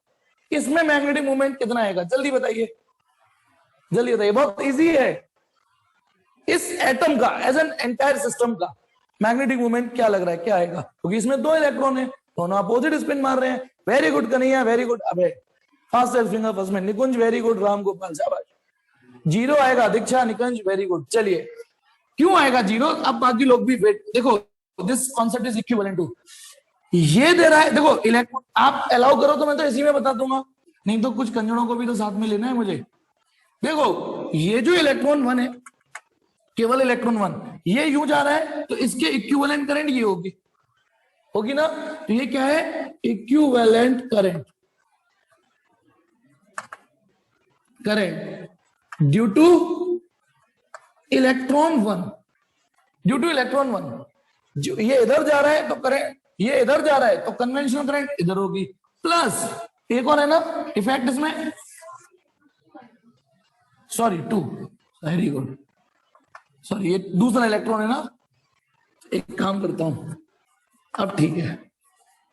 इसमें मैग्नेटिक मोमेंट कितना आएगा? जल्दी बताइए, जल्दी बताइए, बहुत इजी है। इस एटम का, एज एन एंटायर सिस्टम का मैग्नेटिक मोमेंट क्या लग रहा है, क्या आएगा? क्योंकि इसमें 2 इलेक्ट्रॉन है, दोनों अपोजिट स्पिन मार रहे हैं। Very good Kanhaiya, very good. अबे फास्ट फिंगर फर्स्ट में निकुंज, वेरी गुड। राम गोपाल, शाबाश। 0 आएगा दीक्षा, निकुंज, वेरी गुड। चलिए, क्यों आएगा 0? अब बाकी लोग भी वेट, देखो this concept is equivalent to, ये दे रहा है, देखो इलेक्ट्रॉन, आप अलाउ करो तो मैं तो इसी में बता दूंगा, नहीं तो कुछ कंजरों को भी तो साथ में लेना है मुझे। देखो ये जो इलेक्ट्रॉन 1 है, केवल इलेक्ट्रॉन 1, ये यूं जा रहा है, तो इसके इक्विवेलेंट करंट ये होगी, होगी ना? तो ये क्या है? Equivalent current, current due two electron 1, due two electron 1। जो ये इधर जा रहा है तो करंट, ये इधर जा रहा है तो कन्वेंशनल करंट इधर होगी, प्लस एक और है ना इफेक्ट इसमें, सॉरी 2, वेरी गुड, सॉरी ये दूसरा इलेक्ट्रॉन है ना। एक काम करता हूं, अब ठीक है,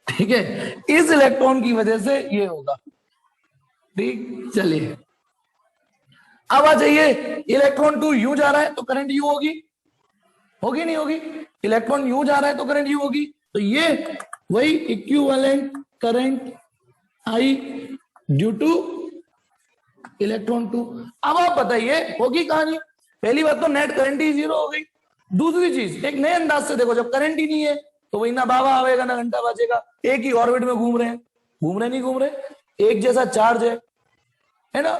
ठीक है, इस इलेक्ट्रॉन की वजह से ये होगा, ठीक। चलिए अब आ जाइए, इलेक्ट्रॉन 2 यूं जा रहा है तो करंट यू होगी, होगी नहीं होगी? इलेक्ट्रॉन यू जा रहा है तो करंट यू होगी। तो ये वही equivalent current I due two electron 2। अब आप बताइए होगी कहानी। पहली बात तो नेट करंट ही जीरो हो गई। दूसरी चीज एक नए अंदाज से देखो, जब करंट ही नहीं है तो वही ना बाबा आवेगा ना घंटा बजेगा। एक ही ऑर्बिट में घूम रहे हैं, घूम रहे नहीं घूम रहे, एक जैसा चार्ज है ना।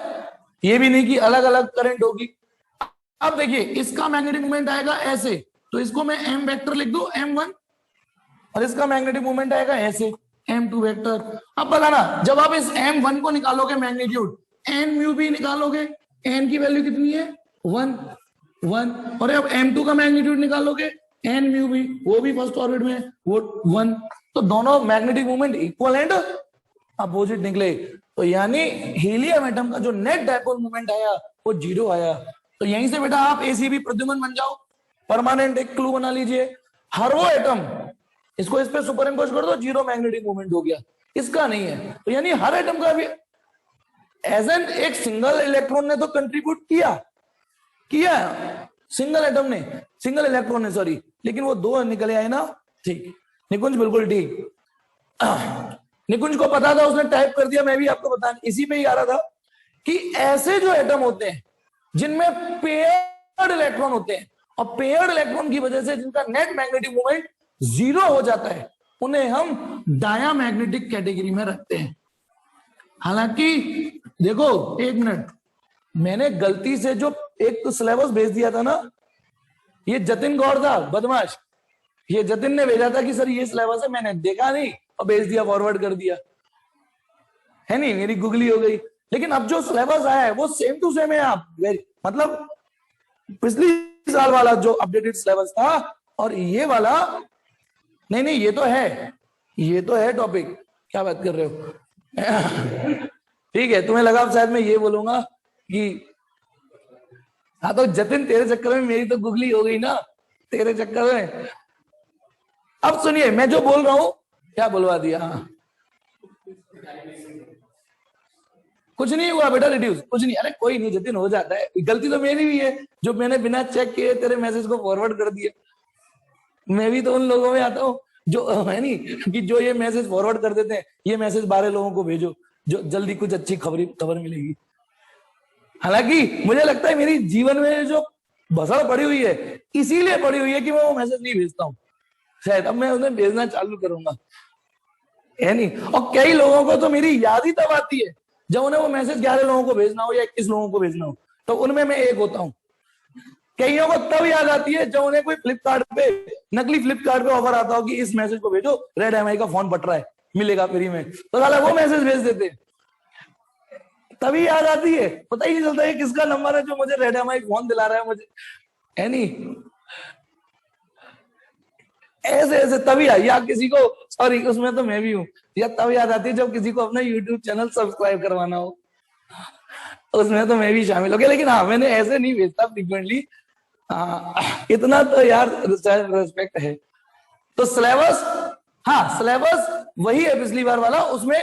ये भी नहीं कि अलग अलग करंट होगी। अब देखिए इसका मैग्नेटिक मोमेंट आएगा ऐसे, तो इसको मैं m वेक्टर लिख दूं m1, और इसका मैग्नेटिक मोमेंट आएगा ऐसे m2 वेक्टर। अब बताना जब आप इस m1 को निकालोगे मैग्नीट्यूड, n म्यू भी निकालोगे, n की वैल्यू कितनी है 1 1, और अब m2 का मैग्नीट्यूड निकालोगे n म्यू भी, वो भी फर्स्ट ऑर्बिट में वो 1, तो दोनों magnetic moment equal and opposite निकले। तो यानी हीलियम एटम का जो नेट डायपोल मोमेंट आया वो 0 आया। तो यहीं से बेटा आप एसीबी प्रद्युमन बन जाओ, परमानेंट एक क्लू बना लीजिए। हर वो एटम, इसको इस पे सुपर इम्पोज कर दो, 0 मैग्नेटिक मोमेंट हो गया, इसका नहीं है। तो यानी हर एटम का भी एज एन एक सिंगल इलेक्ट्रॉन ने तो कंट्रीब्यूट किया सिंगल एटम ने, सिंगल इलेक्ट्रॉन ने सॉरी, लेकिन वो 2 निकले आए ना। ठीक, निकुंज बिल्कुल ठीक। निकुंज को पता था, उसने टाइप कर दिया, मैं भी आपको बता इसी पे ही आ रहा था कि ऐसे जो एटम होते हैं जिनमें पेयर्ड इलेक्ट्रॉन होते हैं, और पेयर्ड इलेक्ट्रॉन की वजह से जिनका नेट मैग्नेटिक मोमेंट 0 हो जाता है, उन्हें हम डायामैग्नेटिक कैटेगरी में रखते हैं। हालांकि देखो एक मिनट, मैंने गलती से जो एक सिलेबस भेज दिया था ना, ये जतिन गौर था बदमाश, ये जतिन ने भेजा था कि सर ये सिलेबस है, मैंने देखा नहीं और भेज दिया, फॉरवर्ड कर दिया, है नहीं, मेरी गुगली हो गई। लेकिन अब जो सिलेबस आया है वो सेम टू सेम है। आप मतलब पिछली साल वाला जो अपडेटेड सिलेबस था और ये वाला नहीं, ये तो है टॉपिक, क्या बात कर रहे हो? ठीक है, तुम्हें लगा शायद मैं ये बोलूंगा कि हाँ, तो जतिन तेरे चक्कर में मेरी तो गुगली हो गई ना, तेरे चक्कर में। अब सुनिए मैं जो बोल रहा हूं, क्या बुलवा दिया? हाँ, कुछ नहीं हुआ बेटा, रिड्यूस कुछ नहीं, अरे कोई नहीं जतिन, हो जाता है, गलती तो मेरी भी है जो मैंने बिना चेक किए तेरे मैसेज को फॉरवर्ड कर दिया। मैं भी तो उन लोगों में आता हूँ जो है नहीं कि जो ये मैसेज फॉरवर्ड कर देते हैं, ये मैसेज 12 लोगों को भेजो जो जल्दी कुछ अच्छी खबर मिलेगी। हालांकि मुझे लगता है मेरी जीवन में जो भसड़ पड़ी हुई है इसीलिए पड़ी हुई है कि मैं वो मैसेज नहीं भेजता हूँ, शायद अब मैं उन्हें भेजना चालू करूंगा, है नहीं। और कई लोगों को तो मेरी याद ही तब आती है जब उन्हें वो मैसेज 11 लोगों को भेजना हो या 21 लोगों को भेजना हो, तो उनमें मैं एक होता हूं। कईयों को तब याद आती है जब उन्हें कोई फ्लिपकार्ट पे, नकली फ्लिपकार्ट पे ऑफर आता हो कि इस मैसेज को भेजो, रेड एमआई का फोन बट रहा है, मिलेगा फ्री में, तो साला वो मैसेज भेज देते, तभी याद आती है। पता ही नहीं चलता है किसका नंबर है जो मुझे रेड एमआई फोन दिला रहा है मुझे, है नहीं। ऐसे तभी या किसी को, सॉरी उसमें तो मैं भी हूँ, या तब याद आती है जब किसी को अपना यूट्यूब चैनल सब्सक्राइब करवाना हो, उसमें तो मैं भी शामिल हो गया। लेकिन हाँ, मैंने ऐसे नहीं भेजता फ्रीक्वेंटली, इतना तो यार रेस्पेक्ट है। तो सिलेबस, हाँ सिलेबस वही है पिछली बार वाला, उसमें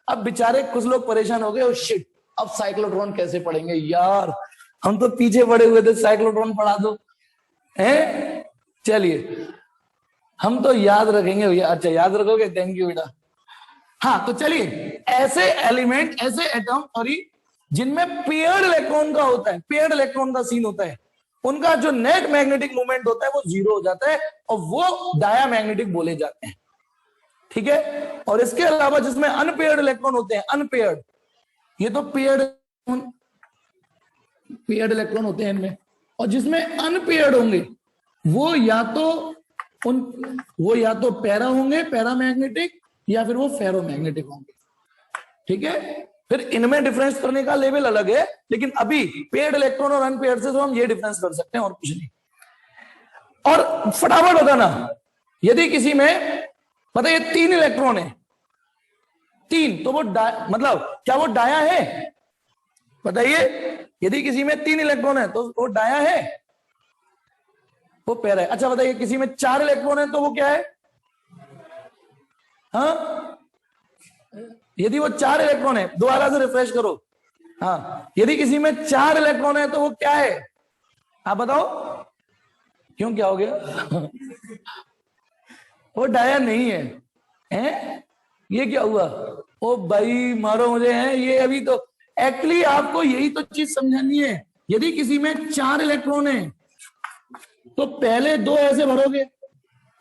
अब बेचारे कुछ लोग परेशान हो गए, शिट अब साइक्लोट्रॉन कैसे पढ़ेंगे यार, हम तो पीछे पड़े हुए थे, साइक्लोट्रॉन पढ़ा दो, है। चलिए हम तो याद रखेंगे भैया। अच्छा याद रखोगे, थैंक यू बेटा। हाँ तो चलिए, ऐसे एलिमेंट, ऐसे एटम सॉरी जिनमें पेयर्ड इलेक्ट्रॉन का होता है, पेयर्ड इलेक्ट्रॉन का सीन होता है, उनका जो नेट मैग्नेटिक मोमेंट होता है वो 0 हो जाता है और वो डायामैग्नेटिक बोले जाते हैं, ठीक है। और इसके अलावा जिसमें अनपेयर्ड इलेक्ट्रॉन होते हैं, अनपेयर्ड, ये तो पेयर्ड इलेक्ट्रॉन होते हैं इनमें, और जिसमें अनपेयर्ड होंगे वो या तो पैरा होंगे, पैरामैग्नेटिक, या फिर वो फेरोमैग्नेटिक होंगे, ठीक है। फिर इनमें डिफरेंस करने का लेवल अलग है, लेकिन अभी पेयर्ड इलेक्ट्रॉन और अनपेयर्ड से तो हम ये डिफरेंस कर सकते हैं और कुछ नहीं। और फटाफट होता ना, यदि किसी में बताइए 3 इलेक्ट्रॉन है, 3, तो वो मतलब क्या वो डाया है? बताइए, यदि किसी में 3 इलेक्ट्रॉन है तो वो डाया है, वो पैरा है। अच्छा बताइए, किसी में 4 इलेक्ट्रॉन है तो वो क्या है? हाँ, यदि वो 4 इलेक्ट्रॉन है, दोबारा से रिफ्रेश करो। हाँ, यदि किसी में 4 इलेक्ट्रॉन है तो वो क्या है? आप बताओ। क्यों, क्या हो गया? वो डाया नहीं है, हैं? ये क्या हुआ? ओ भाई मारो मुझे, है ये अभी तो। एक्चुअली आपको यही तो चीज समझानी है। यदि किसी में 4 इलेक्ट्रॉन है तो पहले 2 ऐसे भरोगे,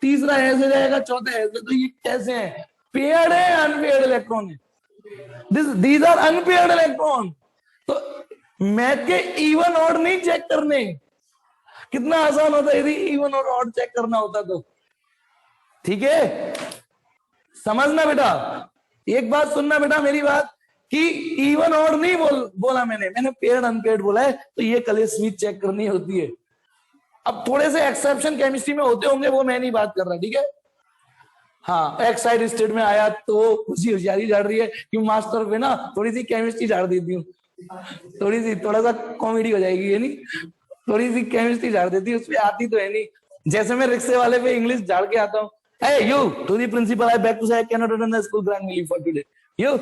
तीसरा ऐसे जाएगा, चौथा ऐसे। तो ये कैसे है? पेयर्ड है, अनपेयर्ड इलेक्ट्रॉन है? These are unpaired electron. तो मैथ के इवन ऑड नहीं चेक करने। कितना आसान होता यदि इवन और ऑड चेक करना होता तो। ठीक है, समझना बेटा। एक बात सुनना बेटा मेरी बात, कि इवन और नहीं बोला मैंने पेयर्ड अनपेयर्ड बोला है। तो ये कलर स्विच चेक करनी होती है। अब थोड़े से एक्सेप्शन केमिस्ट्री में होते होंगे, वो मैं नहीं बात कर रहा, ठीक है। हाँ, एक्साइड स्टेट में आया तो खुशी होशियारी झाड़ रही है कि मास्टर पे ना थोड़ी सी केमिस्ट्री झाड़ देती हूँ, थोड़ा सा कॉमेडी हो जाएगी, ये नहीं, थोड़ी सी केमिस्ट्री झाड़ देती है, उसमें आती तो है नहीं। जैसे मैं रिक्शे वाले पे इंग्लिश झाड़ के आता हूँ, hey you to the principal, I beg to say I cannot attend the school grand leave for today. you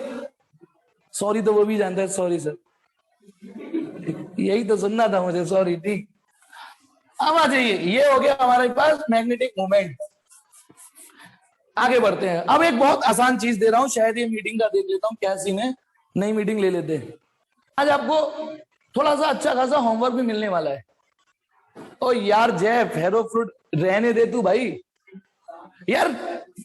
sorry तो वो भी जानता है, सॉरी सर, यही तो सुनना था मुझे, सॉरी। ठीक, अब आ जाइए, ये हो गया हमारे पास मैग्नेटिक मोमेंट। आगे बढ़ते हैं। अब एक बहुत आसान चीज दे रहा हूं, शायद ये मीटिंग का देख लेता हूं क्या सीन है, नई मीटिंग ले लेते हैं। आज आपको थोड़ा सा अच्छा खासा होमवर्क भी मिलने वाला है। ओ यार जय, फेरो फ्रूट रहने दे तू भाई। यार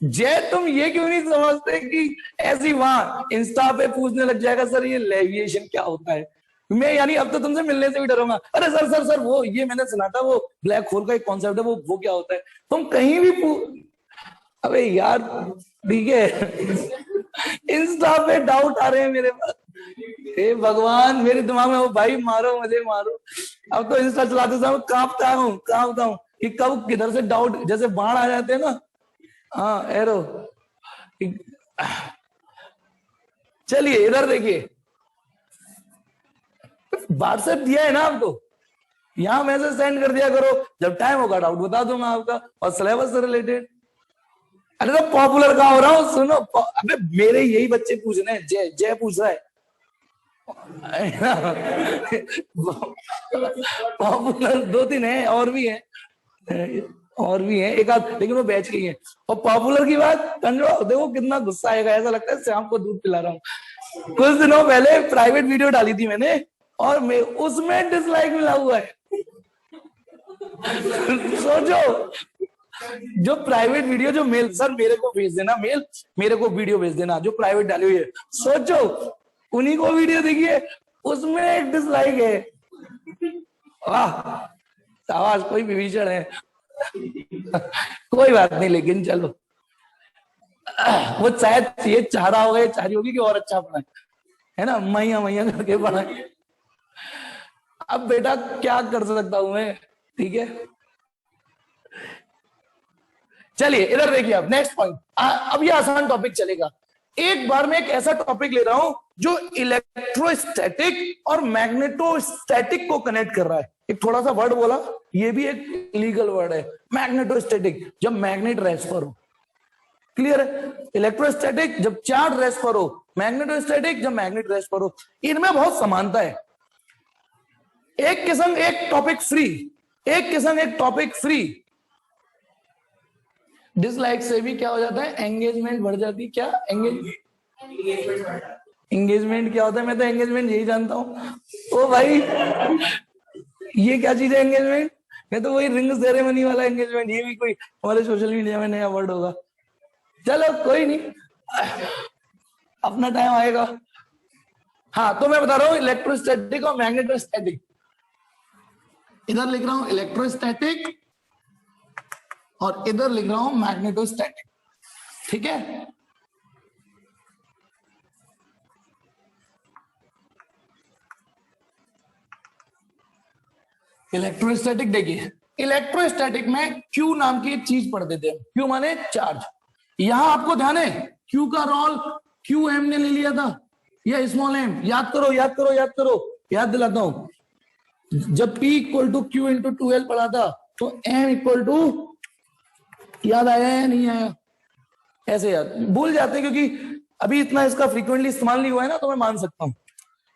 जय, तुम ये क्यों नहीं समझते कि ऐसी वहां इंस्टा पे पूछने लग जाएगा, सर ये लेविएशन क्या होता है? मैं यानी अब तो तुमसे मिलने से भी डरूंगा। अरे सर सर सर, वो ये मैंने सुना था, वो ब्लैक होल का एक कॉन्सेप्ट है, वो क्या होता है? तुम कहीं भी अबे यार, ठीक है, इंस्टा पे डाउट आ रहे हैं मेरे पास। हे भगवान, मेरे दिमाग में वो भाई मारो मुझे मारो। अब तो इंस्टा चलाते समय कांपता हूँ कि कब किधर से डाउट, जैसे बाढ़ आ जाते हैं ना, हाँ एरो। चलिए इधर देखिए, व्हाट्सएप दिया है ना आपको, यहां मैसेज सेंड कर दिया करो, जब टाइम होगा डाउट बता दूंगा आपका, और सिलेबस से रिलेटेड। अरे तो पॉपुलर का हो रहा हूँ, सुनो। अबे मेरे यही बच्चे पूछ रहे हैं, जय जय पूछ रहा है। पॉपुलर 2-3 है, और भी है, एक आध, लेकिन वो बैच गई है। और पॉपुलर की बात कंजवा, देखो कितना गुस्सा आएगा, ऐसा लगता है शाम को दूध पिला रहा हूँ। कुछ दिनों पहले प्राइवेट वीडियो डाली थी मैंने, और मैं उसमें डिसलाइक मिला हुआ है। सोचो, जो प्राइवेट वीडियो, जो मेल, सर मेरे को भेज देना मेल, मेरे को वीडियो भेज देना जो प्राइवेट डाली हुई है। सोचो, उन्हीं को वीडियो देखिए, उसमें एक डिसलाइक है। वाह, आवाज कोई विभीषण है। कोई बात नहीं, लेकिन चलो, वो शायद ये चाह रहा होगा, चाह रही होगी कि और अच्छा पढ़ाए, है ना, मैया मैया करके पढ़ाए। अब बेटा क्या कर सकता हूं मैं, ठीक है। चलिए इधर देखिए, अब नेक्स्ट पॉइंट। अब ये आसान टॉपिक चलेगा। एक बार मैं एक ऐसा टॉपिक ले रहा हूं जो इलेक्ट्रोस्टैटिक और मैग्नेटोस्टैटिक को कनेक्ट कर रहा है। एक थोड़ा सा वर्ड बोला, ये भी एक लीगल वर्ड है, मैग्नेटोस्टैटिक, जब मैग्नेट रेस्ट पर हो। क्लियर है? इलेक्ट्रोस्टैटिक जब चार्ज रेस्ट पर हो, मैग्नेटोस्टैटिक जब मैग्नेट रेस्ट पर हो। इनमें बहुत समानता है। एक के संग एक टॉपिक फ्री, एक के संग एक टॉपिक फ्री। डिसलाइक से भी क्या हो जाता है, एंगेजमेंट बढ़ जाती है। क्या एंगेजमेंट क्या होता है? मैं तो एंगेजमेंट यही जानता हूं। ओ भाई, ये क्या चीज है एंगेजमेंट? मैं तो वही रिंग सेरेमनी वाला एंगेजमेंट, ये भी कोई हमारे सोशल मीडिया में नया वर्ड होगा। चलो कोई नहीं, अपना टाइम आएगा। हाँ, तो मैं बता रहा हूं इलेक्ट्रोस्टैटिक और मैग्नेटोस्टैटिक। इधर लिख रहा हूं इलेक्ट्रोस्टैटिक और इधर लिख रहा हूं मैग्नेटोस्टैटिक, ठीक है। इलेक्ट्रोस्टैटिक देखिए, इलेक्ट्रोस्टैटिक में Q नाम की एक चीज पढ़ देते हैं। Q माने चार्ज। यहां आपको ध्यान है, Q का रोल क्यू एम ने ले लिया था, या स्मॉल एम। याद करो याद करो याद करो, याद दिलाता हूं। जब P equal to Q into 2L पढ़ा था, तो M इक्वल टू, याद आया या नहीं आया? ऐसे याद भूल जाते हैं, क्योंकि अभी इतना इसका फ्रीक्वेंटली इस्तेमाल नहीं हुआ है ना, तो मैं मान सकता हूं।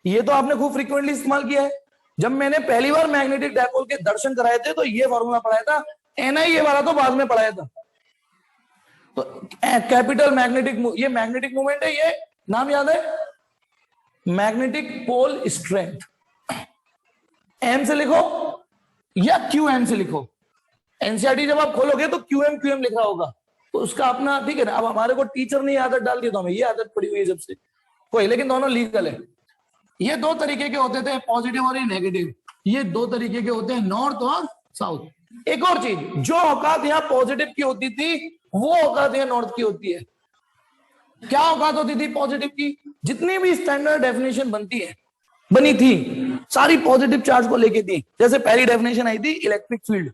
ये तो आपने खूब फ्रीक्वेंटली इस्तेमाल किया है, जब मैंने पहली बार मैग्नेटिक डायपोल के दर्शन कराए थे तो ये फॉर्मूला पढ़ाया था, एनआई ये वाला तो बाद में पढ़ाया था। तो कैपिटल मैग्नेटिक, ये मैग्नेटिक मूवमेंट है, ये नाम याद है, मैग्नेटिक पोल स्ट्रेंथ। एम से लिखो या क्यू एम से लिखो, एनसीईआरटी जब आप खोलोगे तो क्यू एम लिख रहा होगा, तो उसका अपना, ठीक है ना। अब हमारे को टीचर ने आदत डाल दी तो हमें ये आदत पड़ी हुई है जब से, कोई, लेकिन दोनों लीगल है। ये दो तरीके के होते थे, पॉजिटिव और नेगेटिव, ये दो तरीके के होते हैं, नॉर्थ और साउथ। एक और चीज, जो औकात यहाँ पॉजिटिव की होती थी वो औकात यहाँ नॉर्थ की होती है। क्या औकात होती थी पॉजिटिव की? जितनी भी स्टैंडर्ड डेफिनेशन बनी थी सारी पॉजिटिव चार्ज को लेके थी। जैसे पहली डेफिनेशन आई थी इलेक्ट्रिक फील्ड,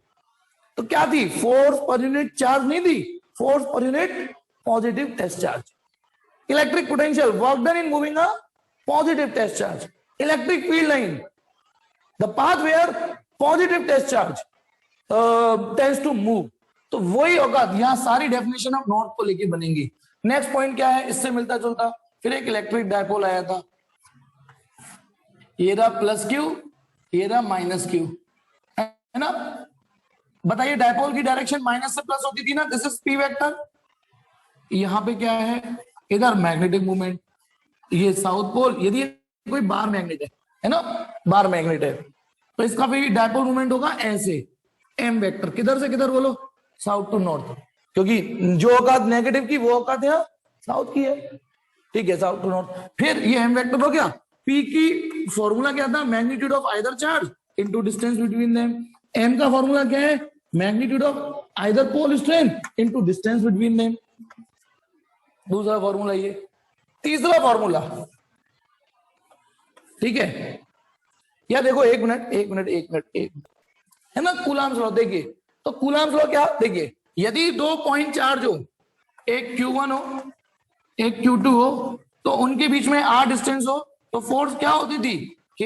तो क्या थी? फोर्स पर यूनिट चार्ज नहीं थी, फोर्स पर unit positive test charge. Electric potential, work done in moving a positive test charge. Electric field line, the path where positive test charge tends to move. तो वही औकात यहां सारी definition of north को लेके बनेंगी। नेक्स्ट पॉइंट क्या है इससे मिलता जुलता? फिर एक इलेक्ट्रिक डायपोल आया था, ये रहा प्लस क्यू, ये रहा माइनस क्यू, है ना। बताइए डायपोल की डायरेक्शन माइनस से प्लस होती थी ना, दिस इज पी वेक्टर। यहां पे क्या है? इधर मैग्नेटिक मूवमेंट, ये साउथ पोल, यदि कोई बार मैग्नेट है ना, बार मैग्नेट है, तो इसका भी डायपोल मूवमेंट होगा ऐसे, एम वेक्टर, किधर से किधर बोलो? साउथ टू नॉर्थ, क्योंकि जो औकात नेगेटिव की वो औकात यहाँ साउथ की है, ठीक है, साउथ टू नॉर्थ। फिर ये एम वेक्टर हो गया। पी की फॉर्मूला क्या था? Magnitude of either charge into distance between them. M का फॉर्मूला क्या है? Magnitude of either pole strength into distance between them. दूसरा फॉर्मूला ये। तीसरा फॉर्मूला, ठीक है, या देखो एक मिनट है ना, कूलाम्स लॉ। देखिए तो कूलाम्स लॉ क्या? देखिए यदि 2 पॉइंट चार्ज हो, एक Q1 हो एक Q2 हो, तो उनके बीच में R डिस्टेंस हो, तो फोर्स क्या होती थी? K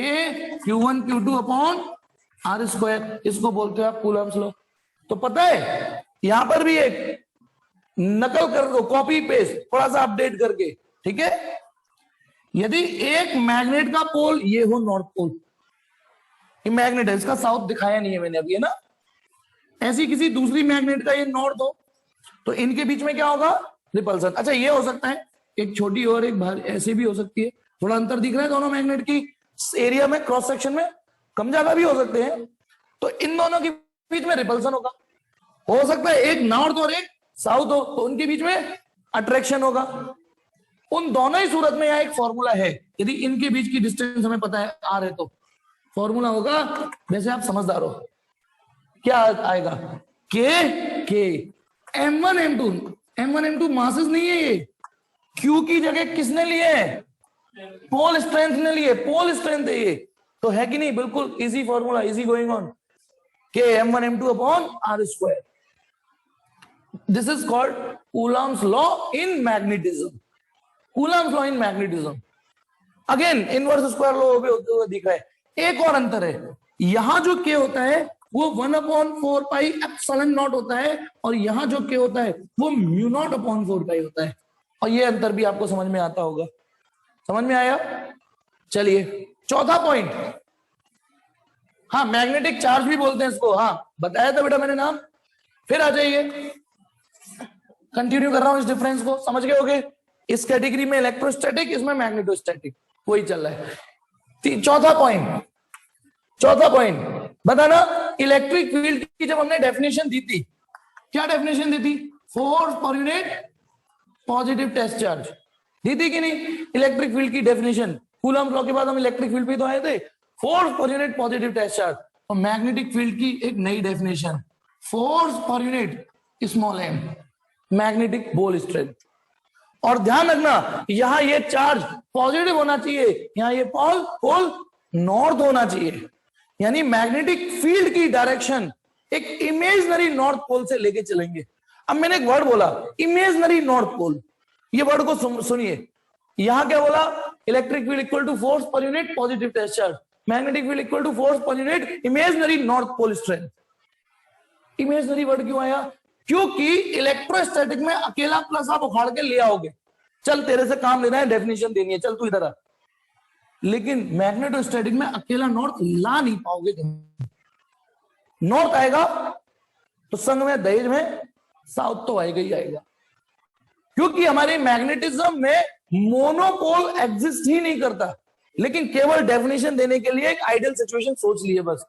Q1 Q2 upon R square. इसको बोलते हो आप कूलाम्स लॉ। तो पता है यहां पर भी एक नकल कर दो, कॉपी पेस्ट, थोड़ा सा अपडेट करके, ठीक है। यदि एक मैग्नेट का पोल ये हो नॉर्थ पोल, ये मैग्नेट है, इसका साउथ दिखाया नहीं है मैंने अभी, है ना। ऐसी किसी दूसरी मैग्नेट का ये नॉर्थ हो, तो इनके बीच में क्या होगा? रिपल्सन। अच्छा ये हो सकता है एक छोटी और एक बाहर, ऐसे भी हो सकती है। थोड़ा अंतर दिख रहा है दोनों मैग्नेट की एरिया में, क्रॉस सेक्शन में कम ज्यादा भी हो सकते हैं, तो इन दोनों के बीच में रिपल्सन होगा। हो सकता है एक नॉर्थ और एक साउथ हो, तो उनके बीच में अट्रैक्शन होगा। उन दोनों ही सूरत में यहाँ एक फॉर्मूला है, यदि इनके बीच की डिस्टेंस हमें पता है आर है, तो फॉर्मूला होगा, वैसे आप समझदार हो, क्या आएगा? के M1 M2 मासेस नहीं है ये। क्यू की जगह किसने लिए है? पोल स्ट्रेंथ ने लिए, पोल स्ट्रेंथ है ये, तो है कि नहीं? बिल्कुल easy formula, easy going on, के M1 M2 upon R square. This is called Coulomb's law in magnetism. Coulomb's law in magnetism, again inverse square law होते हुए दिख रहा है। एक और अंतर है, यहां जो के होता है वो 1/4 पाई एप्सिलॉन नॉट होता है, और यहां जो के होता है वो म्यू नॉट अपॉन 4 पाई होता है। और ये अंतर भी आपको समझ में आता होगा। समझ में आया? चलिए चौथा पॉइंट, हाँ मैग्नेटिक चार्ज भी बोलते हैं इसको, हाँ बताया था बेटा मैंने नाम। फिर आ जाइए, कंटिन्यू कर रहा हूं इस डिफरेंस को, समझ गए होगे। इस कैटेगरी में इलेक्ट्रोस्टैटिक, इसमें मैग्नेटोस्टैटिक, वही चल रहा है। चौथा पॉइंट बताना, इलेक्ट्रिक फील्ड की जब हमने डेफिनेशन दी थी, क्या डेफिनेशन दी थी? फोर्स पर यूनिट पॉजिटिव टेस्ट चार्ज दी थी कि नहीं? इलेक्ट्रिक फील्ड की डेफिनेशन, कूलम्ब लॉ के बाद हम इलेक्ट्रिक फील्ड पे तो आए थे, फोर्स पर यूनिट पॉजिटिव टेस्ट चार्ज। और मैग्नेटिक फील्ड की एक नई डेफिनेशन, फोर्स पर unit small M, magnetic pole strength. और ध्यान रखना यहां ये चार्ज पॉजिटिव होना चाहिए, यहां ये पोल नॉर्थ होना चाहिए, यानी मैग्नेटिक फील्ड की डायरेक्शन एक इमेजनरी नॉर्थ पोल से लेके चलेंगे। अब मैंने एक वर्ड बोला इमेजनरी नॉर्थ पोल, ये वर्ड को सुनिए। यहां क्या बोला? Electric field equal to force पर unit positive test charge, magnetic field equal to force पर unit imaginary north pole strength. Imaginary word क्यों आया? क्योंकि इलेक्ट्रोस्टैटिक में अकेला प्लस आप उखाड़ के ले आओगे, चल तेरे से काम लेना है, डेफिनेशन देनी है, चल तू इधर आ, लेकिन मैग्नेटोस्टैटिक में अकेला नॉर्थ ला नहीं पाओगे। नॉर्थ आएगा तो संग में दहेज में साउथ तो आएगा ही आएगा, क्योंकि हमारे मैग्नेटिज्म में मोनोपोल एग्जिस्ट ही नहीं करता। लेकिन केवल डेफिनेशन देने के लिए एक आइडियल सिचुएशन सोच लिए बस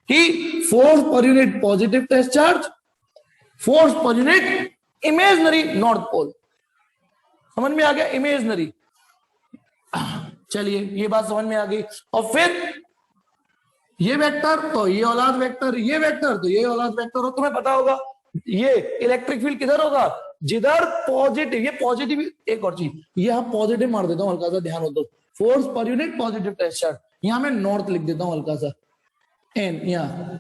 कि फोर्स पर unit positive test charge, force पर यूनिट इमेजनरी नॉर्थ पोल। समझ में आ गया? इमेजनरी। चलिए ये बात समझ में आ गई। और फिर ये वेक्टर तो ये औलाद वेक्टर, ये वेक्टर तो ये औलाद वेक्टर। और तुम्हें पता होगा ये इलेक्ट्रिक फील्ड किधर होगा? जिधर पॉजिटिव, ये पॉजिटिव, एक और चीज, ये हम पॉजिटिव मार देता हूं हल्का सा, ध्यान हो तो, फोर्स पर यूनिट पॉजिटिव टेस्ट चार्ज, यहां मैं नॉर्थ लिख देता हूं हल्का सा एन, यहां।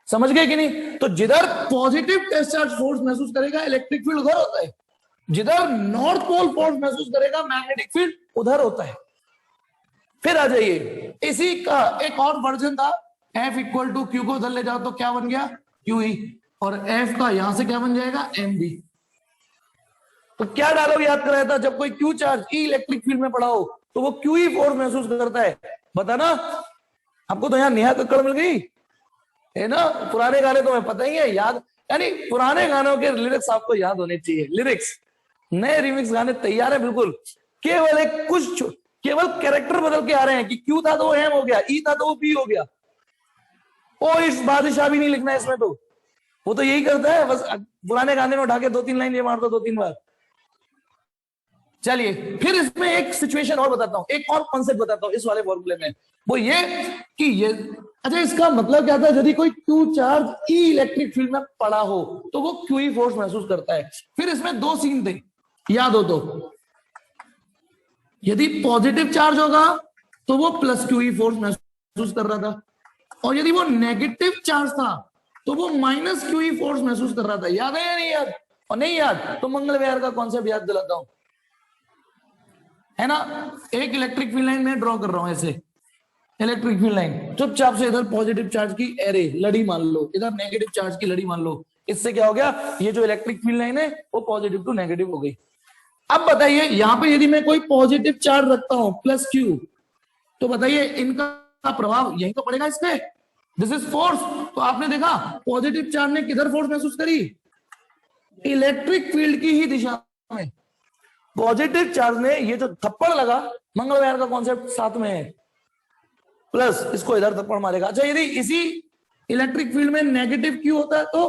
समझ गए कि नहीं? तो जिधर पॉजिटिव टेस्ट चार्ज फोर्स महसूस करेगा इलेक्ट्रिक फील्ड उधर होता है, जिधर नॉर्थ पोल फोर्स महसूस करेगा मैग्नेटिक फील्ड उधर होता है। फिर आ जाइए, इसी का एक और वर्जन था, F इक्वल टू क्यू को उधर ले जाओ तो क्या बन गया? QE, और F का यहां से क्या बन जाएगा? MB। तो क्या डायलॉग याद कराया था? जब कोई Q charge E electric field में पड़ा हो तो वो QE फोर्स महसूस करता है। बताना आपको तो यहाँ नेहा कक्कड़ मिल गई है ना। पुराने गाने तो मैं पता ही है याद, यानी पुराने गानों के लिरिक्स आपको याद होने चाहिए। लिरिक्स, नए रिमिक्स गाने तैयार है बिल्कुल, केवल एक कुछ, केवल कैरेक्टर बदल के आ रहे हैं कि Q था तो वो M हो गया, E था तो वो P हो गया। ओ इस बादशाह भी नहीं लिखना है इसमें, तो वो तो यही करता है बस, पुराने गाने में उठा के 2-3 लाइन ये मार दो 2-3 बार। चलिए फिर इसमें एक सिचुएशन और बताता हूं, एक और कॉन्सेप्ट बताता हूं इस वाले फॉर्मूले में, वो ये कि ये, अच्छा इसका मतलब क्या था? यदि कोई Q charge E electric field में पड़ा हो तो वो QE फोर्स महसूस करता है। फिर इसमें दो सीन थे, याद हो तो, यदि पॉजिटिव चार्ज होगा तो वो प्लस QE फोर्स महसूस कर रहा था, और यदि वो नेगेटिव चार्ज था तो वो माइनस QE फोर्स महसूस कर रहा था। याद है या नहीं याद? और नहीं याद तो मंगलवार का कॉन्सेप्ट याद दिलाता हूं, है ना। एक इलेक्ट्रिक फील्ड लाइन में ड्रॉ कर रहा हूं, ऐसे इलेक्ट्रिक फील्ड लाइन, चुपचाप से इधर पॉजिटिव चार्ज की एरे लड़ी मान लो, इधर नेगेटिव चार्ज की लड़ी मान लो। इससे क्या हो गया? ये जो इलेक्ट्रिक फील्ड लाइन है वो पॉजिटिव टू नेगेटिव हो गई। अब बताइए यहां पे यदि मैं कोई पॉजिटिव चार्ज रखता हूं प्लस Q, तो बताइए इनका प्रभाव यहीं तो पड़ेगा इस पे। This is force. तो आपने देखा पॉजिटिव चार्ज ने किधर फोर्स महसूस करी? इलेक्ट्रिक फील्ड की ही दिशा में। पॉजिटिव चार्ज ने ये जो थप्पड़ लगा, मंगलवार का कॉन्सेप्ट साथ में है, प्लस इसको इधर थप्पड़ मारेगा। अच्छा यदि इसी इलेक्ट्रिक फील्ड में नेगेटिव Q होता है तो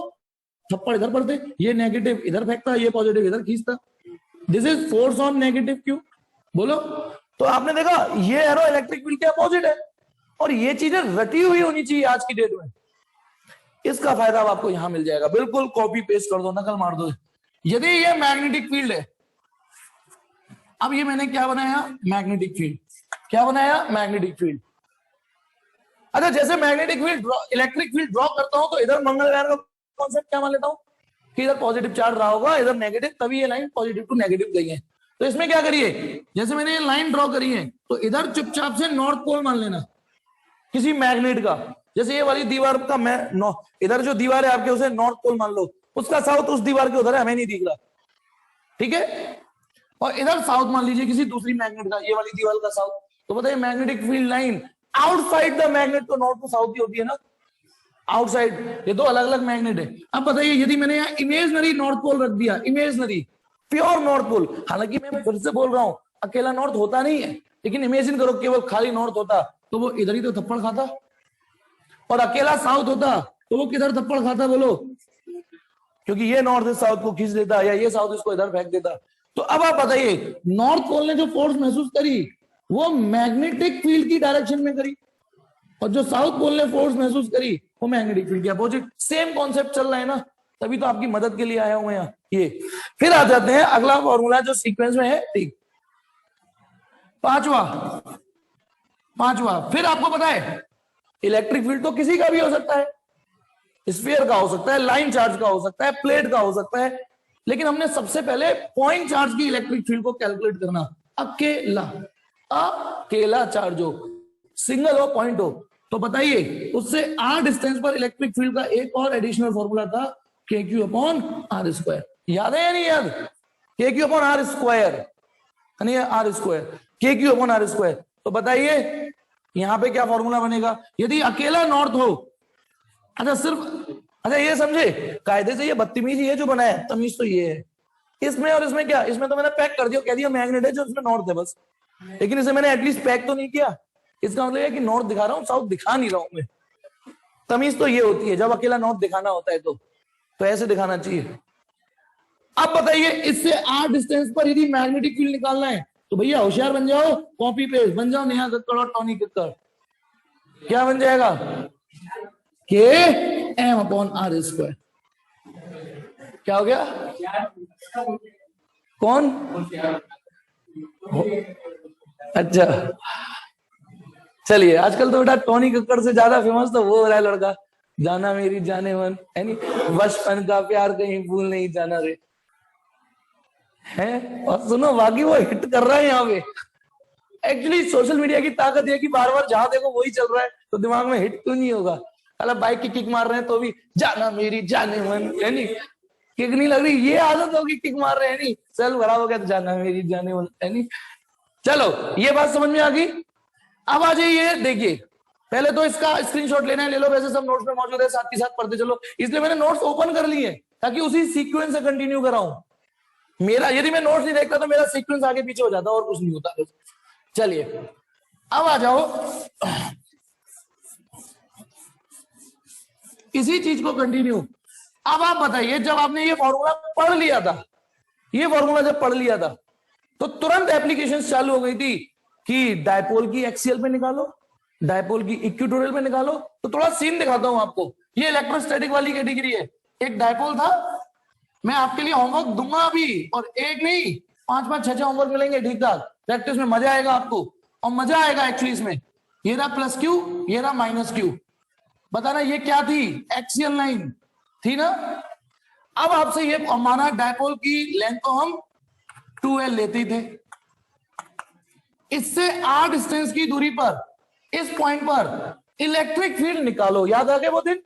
थप्पड़ इधर पड़ते, ये नेगेटिव इधर फेंकता, ये पॉजिटिव इधर खींचता। This is force on negative Q। बोलो। तो आपने देखा ये एरो इलेक्ट्रिक फील्ड के अपोजिट है, और ये चीजें रटी हुई होनी चाहिए आज की डेट में। इसका फायदा आपको यहां मिल जाएगा, बिल्कुल कॉपी पेस्ट कर दो, नकल मार दो। यदि ये मैग्नेटिक फील्ड है, अब ये मैंने क्या बनाया? Magnetic field. क्या बनाया? Magnetic field. अच्छा जैसे magnetic field electric field draw करता हूं तो इधर मंगलवार का कॉन्सेप्ट क्या मान लेता हूं कि इधर पॉजिटिव चार्ज रहा होगा, इधर नेगेटिव, तभी ये लाइन पॉजिटिव टू नेगेटिव गई है। तो इसमें क्या करिए, जैसे मैंने ये लाइन ड्रॉ करी है तो इधर चुपचाप से नॉर्थ पोल मान लेना किसी मैग्नेट का। जैसे ये वाली दीवार का मैं इधर जो दीवार है आपके उसे नॉर्थ पोल मान लो, उसका साउथ उस दीवार के उधर है, हमें नहीं दिख रहा, ठीक है। और इधर साउथ मान लीजिए किसी दूसरी मैग्नेट का, ये वाली दीवार का साउथ। तो बताइए magnetic field line outside the magnet तो नॉर्थ टू साउथ ही होती है ना, आउटसाइड। ये दो अलग अलग मैग्नेट है। अब बताइए यदि मैंने यहाँ इमेजनरी नॉर्थ पोल रख दिया, इमेजनरी प्योर नॉर्थ पोल, हालांकि मैं फिर से बोल रहा हूं अकेला नॉर्थ होता नहीं है, लेकिन इमेजिन करो केवल खाली नॉर्थ होता तो वो इधर ही तो थप्पड़ खाता, और अकेला साउथ होता तो वो किधर थप्पड़ खाता बोलो? क्योंकि ये नॉर्थ इस साउथ को खींच देता, या ये साउथ इसको इधर फेंक देता। तो अब आप बताइए नॉर्थ पोल ने जो फोर्स महसूस करी वो मैग्नेटिक फील्ड की डायरेक्शन में करी, और जो साउथ पोल ने फोर्स महसूस करी वो मैग्नेटिक फील्ड के अपोजिट। सेम कॉन्सेप्ट चल रहा है ना, तभी तो आपकी मदद के लिए आया हूं यहाँ। ये फिर आ जाते हैं अगला फॉर्मूला जो सीक्वेंस में है, ठीक, पांचवा। फिर आपको पता है इलेक्ट्रिक फील्ड तो किसी का भी हो सकता है, स्फीयर का हो सकता है, लाइन चार्ज का हो सकता है, प्लेट का हो सकता है, लेकिन हमने सबसे पहले पॉइंट चार्ज की इलेक्ट्रिक फील्ड को कैलकुलेट करना। अकेला चार्ज हो, सिंगल हो, पॉइंट हो, तो बताइए उससे r डिस्टेंस पर इलेक्ट्रिक फील्ड का एक और एडिशनल फॉर्मूला था, KQ/r²। याद है या नहीं याद? KQ/r², यानी r², KQ/r²। तो बताइए यहां पे क्या फॉर्मूला बनेगा यदि अकेला नॉर्थ हो? अच्छा सिर्फ, अच्छा ये समझे कायदे से ये बदतमीजी है जो बनाया, तमीज तो ये है। इसमें और इसमें क्या, इसमें तो मैंने पैक कर दिया, कह दिया मैग्नेट है जो इसमें नॉर्थ है बस, लेकिन इसे मैंने एटलीस्ट पैक तो नहीं किया। इसका मतलब है कि नॉर्थ दिखा रहा हूं, साउथ दिखा नहीं रहा हूं मैं। तमीज तो ये होती है जब अकेला नॉर्थ दिखाना होता है तो ऐसे दिखाना चाहिए। अब बताइए इससे आर डिस्टेंस पर यदि मैग्नेटिक फील्ड निकालना है तो भैया होशियार बन जाओ, कॉपी पेस्ट बन जाओ, नेहा कक्कड़ और टोनी कक्कड़। क्या बन जाएगा? के एम अपॉन आर स्क्वायर। क्या हो गया? कौन? अच्छा चलिए, आजकल तो बेटा टोनी कक्कड़ से ज्यादा फेमस तो वो हो रहा है लड़का, जाना मेरी जाने मन, यानी बचपन का प्यार कहीं भूल नहीं जाना रे, है। और सुनो बाकी वो हिट कर रहा है यहाँ पे। एक्चुअली सोशल मीडिया की ताकत है कि बार बार जहां देखो वही चल रहा है, तो दिमाग में हिट क्यों नहीं होगा। अल्लाह बाइक की किक मार रहे हैं तो भी जाना मेरी जाने मन, यानी किक नहीं लग रही, ये आदत होगी किक मार रहे हैं, नहीं सेल खराब हो गया तो जाना मेरी जाने मन, यानी। चलो ये बात समझ में आ गई। अब आ जाइए, देखिए पहले तो इसका स्क्रीनशॉट लेना है, ले लो, वैसे सब नोट्स में मौजूद है, साथ ही साथ पढ़ते चलो, इसलिए मैंने नोट्स ओपन कर लिए ताकि उसी सीक्वेंस से कंटिन्यू कराऊं। मेरा यदि मैं नोट्स नहीं देखता तो मेरा सीक्वेंस आगे पीछे हो जाता और कुछ नहीं होता। चलिए अब आ जाओ इसी चीज को कंटिन्यू। अब आप बताइए जब आपने ये फॉर्मूला पढ़ लिया था, ये फॉर्मूला जब पढ़ लिया था तो तुरंत एप्लीकेशन चालू हो गई थी कि डायपोल की एक्सियल पे निकालो, डायपोल की इक्वेटोरियल पे निकालो। तो थोड़ा सीन दिखाता हूं आपको, ये इलेक्ट्रोस्टैटिक वाली कैटेगरी है। एक डायपोल था, मैं आपके लिए होमवर्क दूंगा अभी, और एक नहीं 5-5 6-6 होमवर्क मिलेंगे ठीक ठाक, प्रैक्टिस में मजा आएगा आपको, और मजा आएगा एक्चुअली इसमें। ये रहा प्लस क्यू, ये रहा माइनस क्यू, बताना ये क्या थी? एक्सियल लाइन थी ना। अब आपसे ये माना डायपोल की लेंथ तो हम 2L लेते थे, इससे r डिस्टेंस की दूरी पर इस पॉइंट पर इलेक्ट्रिक फील्ड निकालो। याद आ गया वो दिन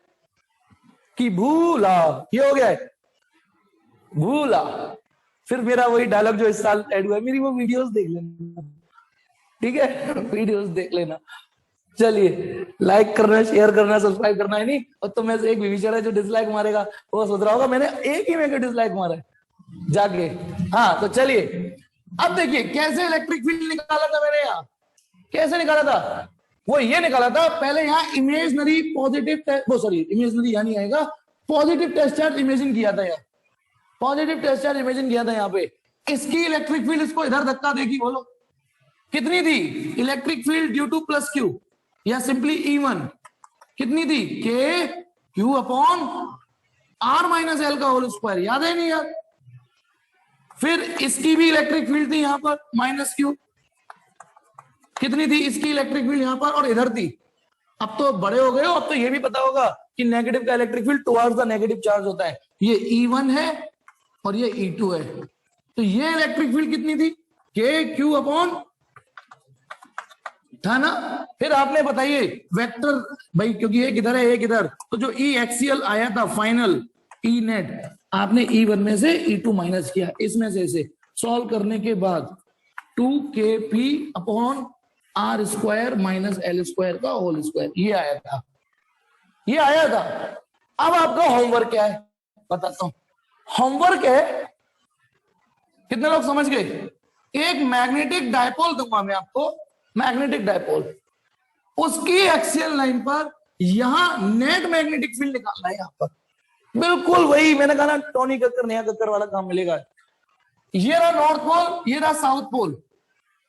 कि भूला, ये हो गया है भूला। फिर मेरा वही डायलॉग जो इस साल ऐड हुआ है, मेरी वो वीडियोस देख लेना, ठीक है, वीडियोस देख लेना। चलिए लाइक करना, शेयर करना, सब्सक्राइब करना है नहीं। और तो में से एक विभीषण है जो डिसलाइक मारेगा, वो सोच रहा होगा मैंने एक ही में डिसलाइक मारा है जाके। हाँ तो चलिए अब देखिए कैसे इलेक्ट्रिक फील्ड निकाला था मैंने यहाँ, कैसे निकाला था? वो ये निकाला था, पहले यहाँ इमेजनरी पॉजिटिव, वो सॉरी इमेजनरी यहाँ नहीं आएगा, पॉजिटिव टेस्ट चार्ज इमेजिन किया था यहाँ, पॉजिटिव टेस्ट चार्ज इमेजिन किया था यहाँ पे। इसकी इलेक्ट्रिक फील्ड इसको इधर धक्का देगी, बोलो कितनी थी electric field due to plus Q, या सिंपली E1 कितनी थी? K Q upon R minus L का होल स्क्वायर, याद है नहीं याद? फिर इसकी भी इलेक्ट्रिक फील्ड थी यहां पर माइनस क्यू, कितनी थी इसकी इलेक्ट्रिक फील्ड यहां पर, और इधर थी। अब तो बड़े हो गए हो, अब तो ये भी पता होगा कि नेगेटिव का electric field towards the negative charge होता है। ये E1 है और ये E2 है, तो ये इलेक्ट्रिक फील्ड कितनी थी? के क्यू अपॉन, था ना। फिर आपने बताइए वेक्टर भाई, क्योंकि एक इधर है एक इधर, तो जो ई एक्सियल आया था फाइनल ई नेट, आपने E1 में से E2 माइनस किया, इसमें से इसे सॉल्व करने के बाद 2kp upon R square minus L square का होल स्क्वायर, ये आया था, ये आया था। अब आपका होमवर्क क्या है बताता हूं। होमवर्क है, कितने लोग समझ गए? एक मैग्नेटिक डायपोल दूंगा मैं आपको, मैग्नेटिक डायपोल, उसकी एक्सियल लाइन पर यहां नेट मैग्नेटिक फील्ड निकालना है। यहां पर बिल्कुल वही मैंने कहा ना, टोनी कक्कर नेहा कक्कर वाला काम मिलेगा। ये रहा नॉर्थ पोल, ये रहा साउथ पोल,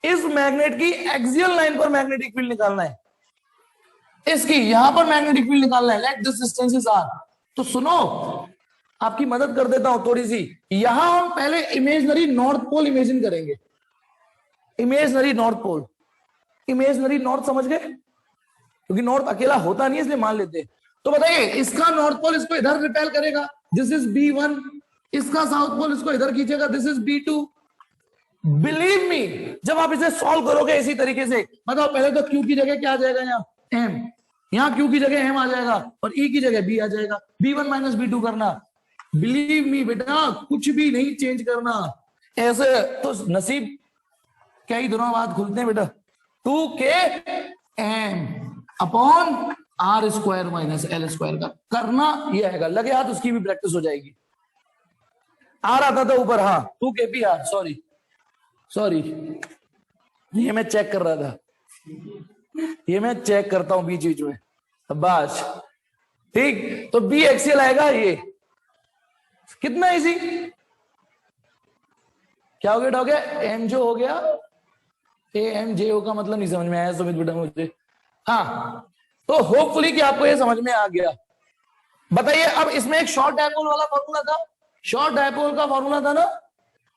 इस मैग्नेट की एक्सियल लाइन पर मैग्नेटिक फील्ड निकालना है, इसकी यहां पर मैग्नेटिक फील्ड निकालना है। Let this distances R. तो सुनो आपकी मदद कर देता हूं थोड़ी सी, यहां हम पहले इमेजनरी नॉर्थ पोल इमेजिन करेंगे, imaginary north pole, imaginary north समझ गए, क्योंकि नॉर्थ अकेला होता नहीं इसलिए मान लेते हैं। तो बताइए इसका नॉर्थ पोल इसको इधर रिपेल करेगा, दिस इज B1, इसका साउथ पोल इसको इधर खींचेगा, this is B2। Believe me जब आप इसे सॉल्व करोगे इसी तरीके से, बताओ पहले तो Q की जगह क्या आ जाएगा, यहाँ M, यहाँ Q की जगह M आ जाएगा और E की जगह B आ जाएगा, B1 माइनस B2 करना। बिलीव मी बेटा कुछ भी नहीं चेंज करना, ऐसे तो नसीब क्या ही दिनों बाद खुलते हैं बेटा। 2k M upon R square minus L square का करना ये आएगा। लगे हाथ, उसकी भी प्रैक्टिस हो जाएगी। आर आता था ऊपर, हाँ 2 kp आर, सॉरी ये मैं चेक कर रहा था, ये मैं चेक करता हूं बीच बीच में, बस ठीक। तो बी एक्सियल आएगा ये, कितना इजी, क्या हो गया एम जो हो गया ए एम जे ओ का मतलब नहीं समझ में आया सुमित बेटा मुझे। हाँ तो होपफुली कि आपको ये समझ में आ गया। बताइए अब इसमें एक शॉर्ट डायपोल वाला फॉर्मूला था, शॉर्ट डायपोल का फॉर्मूला था ना,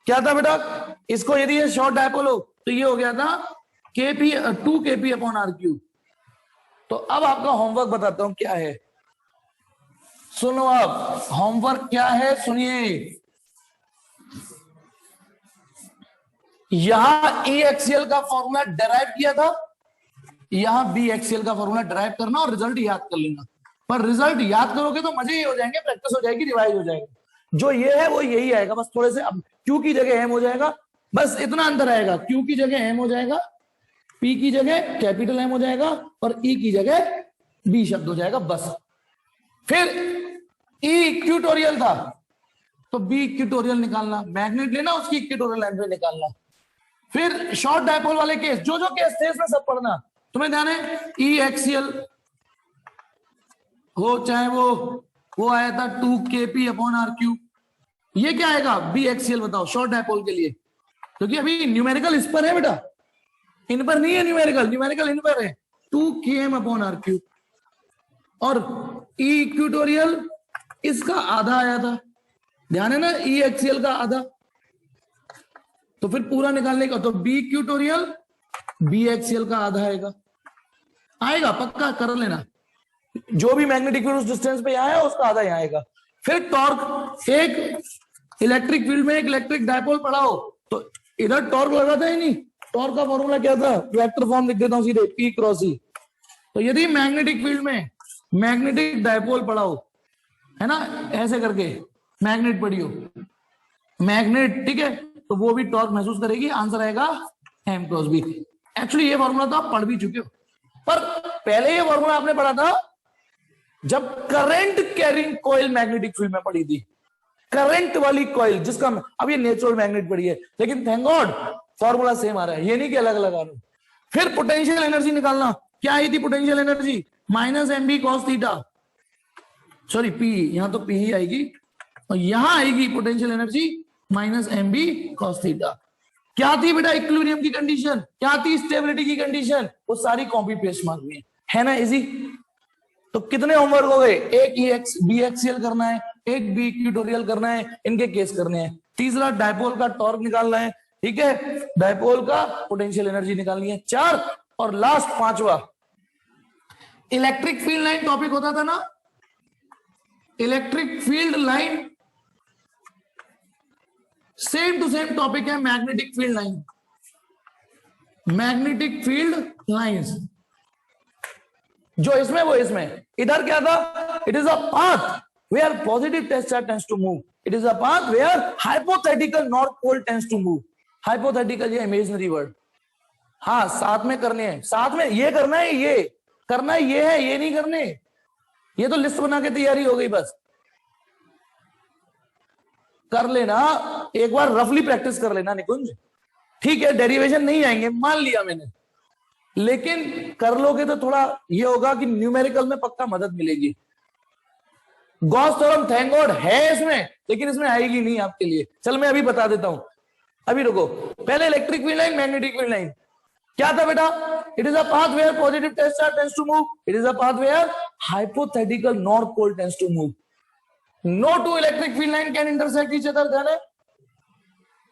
क्या था बेटा, इसको यदि ये शॉर्ट डायपोल हो तो ये हो गया था KP 2 kp upon R cube. तो अब आपका होमवर्क बताता हूं क्या है, सुनो अब होमवर्क क्या है सुनिए। यहां ई एक्सियल का फॉर्मूला डेराइव किया था, यहां बी एक्सियल का फॉर्मूला डेराइव करना और रिजल्ट याद कर लेना। पर रिजल्ट याद करोगे तो मजे ही हो जाएंगे, प्रैक्टिस हो जाएगी, रिवाइज हो जाएगा। जो ये है वो यही आएगा, बस थोड़े से अब क्यू की जगह एम हो जाएगा, बस इतना अंतर आएगा, क्यू की जगह एम हो जाएगा, पी की जगह कैपिटल एम हो जाएगा और ई की जगह बी शब्द हो जाएगा बस। फिर ई इक्विटोरियल था तो बी इक्विटोरियल निकालना, मैग्नेट लेना उसकी इक्विटोरियल लाइन पे निकालना। फिर शॉर्ट डायपोल वाले केस, जो जो केस थे इसमें सब पढ़ना, तुम्हें ध्यान है। ई एक्सियल हो चाहे वो आया था 2 kp अपॉन आर क्यूब, ये क्या आएगा बी एक्सियल, बताओ शॉर्ट डायपोल के लिए, क्योंकि अभी न्यूमेरिकल इस पर है बेटा, इन पर नहीं है न्यूमेरिकल इन पर है 2 km अपॉन आर क्यूब। और ई इक्विटोरियल इसका आधा आया था, ध्यान है ना, ई एक्सियल का आधा, तो फिर पूरा निकालने का तो बी इक्विटोरियल बी एक्सियल का आधा आएगा पक्का कर लेना, जो भी मैग्नेटिक फील्ड उस डिस्टेंस पे यहाँ है उसका आधा यहाँ आएगा। फिर टॉर्क, एक इलेक्ट्रिक फील्ड में एक इलेक्ट्रिक डायपोल पड़ा हो तो इधर टॉर्क लगा था ही नहीं, टॉर्क का फॉर्मूला क्या था, वेक्टर फॉर्म लिख देता हूं सीधे, पी क्रॉस ई। तो यदि मैग्नेटिक फील्ड में मैग्नेटिक डायपोल पड़ा हो, है ना, ऐसे करके मैग्नेट पड़ी हो, मैग्नेट, ठीक है, तो वो भी टॉर्क महसूस करेगी, आंसर आएगा एम क्रॉस बी। एक्चुअली ये फॉर्मूला तो आप पढ़ भी चुके हो, पर पहले ये फॉर्मूला आपने पढ़ा था जब current carrying coil magnetic field में पड़ी थी, करंट वाली कॉइल जिसका, अब ये नेचुरल मैग्नेट पड़ी है, लेकिन थैंक गॉड फॉर्मूला सेम आ रहा है, ये नहीं कि अलग अलग आ रहा है। फिर पोटेंशियल एनर्जी निकालना, क्या आई थी potential energy, minus M B cos theta, sorry P, यहां तो पी ही आएगी और यहां आएगी potential energy minus M B cos theta. क्या थी बेटा इक्विलिब्रियम की कंडीशन, क्या थी स्टेबिलिटी की कंडीशन, वो सारी कॉपी पेस्ट मांगनी है ना, इजी। तो कितने होमवर्क हो गए, एक ई एक्स बी एक्सियल करना है, एक बी इक्विटोरियल करना है, इनके केस करने हैं। तीसरा डायपोल का टॉर्क निकालना है, ठीक है, डायपोल का पोटेंशियल एनर्जी निकालनी है, 4। और लास्ट 5वां इलेक्ट्रिक फील्ड लाइन टॉपिक होता था ना, electric field line same to same topic है magnetic field line, magnetic field lines, जो इसमें वो इसमें। इधर क्या था, it is a path where positive test charge tends to move, it is a path where hypothetical north pole tends to move. Hypothetical ये imaginary word, हाँ साथ में करने हैं, साथ में ये करना है, ये करना है, ये है, ये नहीं करने, ये तो लिस्ट बना के तैयारी हो गई, बस कर लेना एक बार, रफली प्रैक्टिस कर लेना निकुंज, ठीक है, डेरिवेशन नहीं आएंगे मान लिया मैंने, लेकिन कर लोगे तो थोड़ा ये होगा कि न्यूमेरिकल में पक्का मदद मिलेगी। गॉस थ्योरम थैंक गॉड है इसमें, लेकिन इसमें आएगी नहीं आपके लिए, चल मैं अभी बता देता हूं, अभी रुको। पहले electric field line, magnetic field line क्या था बेटा, it is a path where positive test charge tends to move, it is a path where hypothetical north pole tends to move, no two electric field line can intersect each other, था ना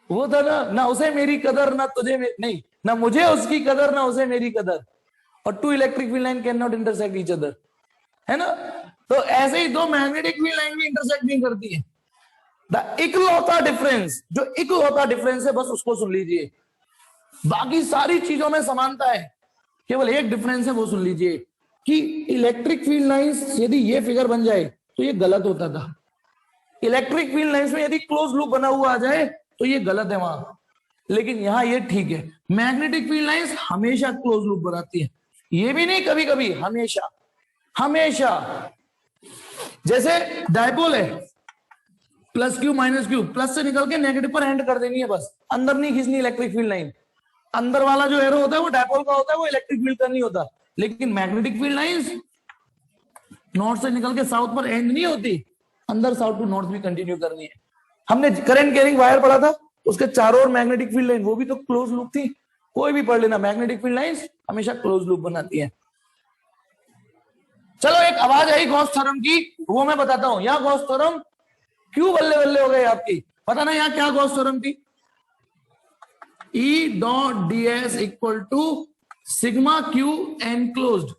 वो, था ना उसे मेरी कदर ना तुझे नहीं, ना मुझे उसकी कदर ना उसे मेरी कदर, और two electric field line can not intersect each other, है ना। तो ऐसे ही दो मैग्नेटिक फील्ड लाइन भी इंटरसेक्ट नहीं करती है। द इकलौता डिफरेंस, जो इकलौता डिफरेंस है बस उसको सुन लीजिए, बाकी सारी चीजों में समानता है, केवल एक डिफरेंस है वो सुन लीजिए कि इलेक्ट्रिक फील्ड लाइंस यदि ये फिगर बन जाए तो ये गलत होता था, इलेक्ट्रिक फील्ड लाइंस में यदि क्लोज लूप बना हुआ आ जाए तो ये गलत है वहां, लेकिन यहां ये ठीक है। मैग्नेटिक फील्ड लाइंस हमेशा क्लोज लूप बनाती है, ये भी नहीं कभी कभी, हमेशा हमेशा। जैसे डायपोल है, plus Q minus Q, plus से निकल के नेगेटिव पर एंड कर देनी है बस, अंदर नहीं खींचनी इलेक्ट्रिक फील्ड लाइन। अंदर वाला जो एरो होता है वो डायपोल का होता है, वो इलेक्ट्रिक फील्ड का नहीं होता। लेकिन मैग्नेटिक फील्ड लाइंस नॉर्थ से निकल के साउथ पर एंड नहीं होती, अंदर साउथ टू नॉर्थ भी कंटिन्यू करनी है। हमने करंट कैरिंग वायर पढ़ा था, उसके चारों ओर मैग्नेटिक फील्ड लाइन, वो भी तो क्लोज लूप थी। कोई भी पढ़ लेना, मैग्नेटिक फील्ड लाइंस हमेशा क्लोज लूप बनाती है। चलो एक आवाज आई गॉस थ्योरम की, वो मैं बताता हूं। यहां गॉस थ्योरम क्यों बल्ले बल्ले हो गए आपकी, पता ना यहाँ क्या गॉस थ्योरम थी? E dot D S equal to sigma Q enclosed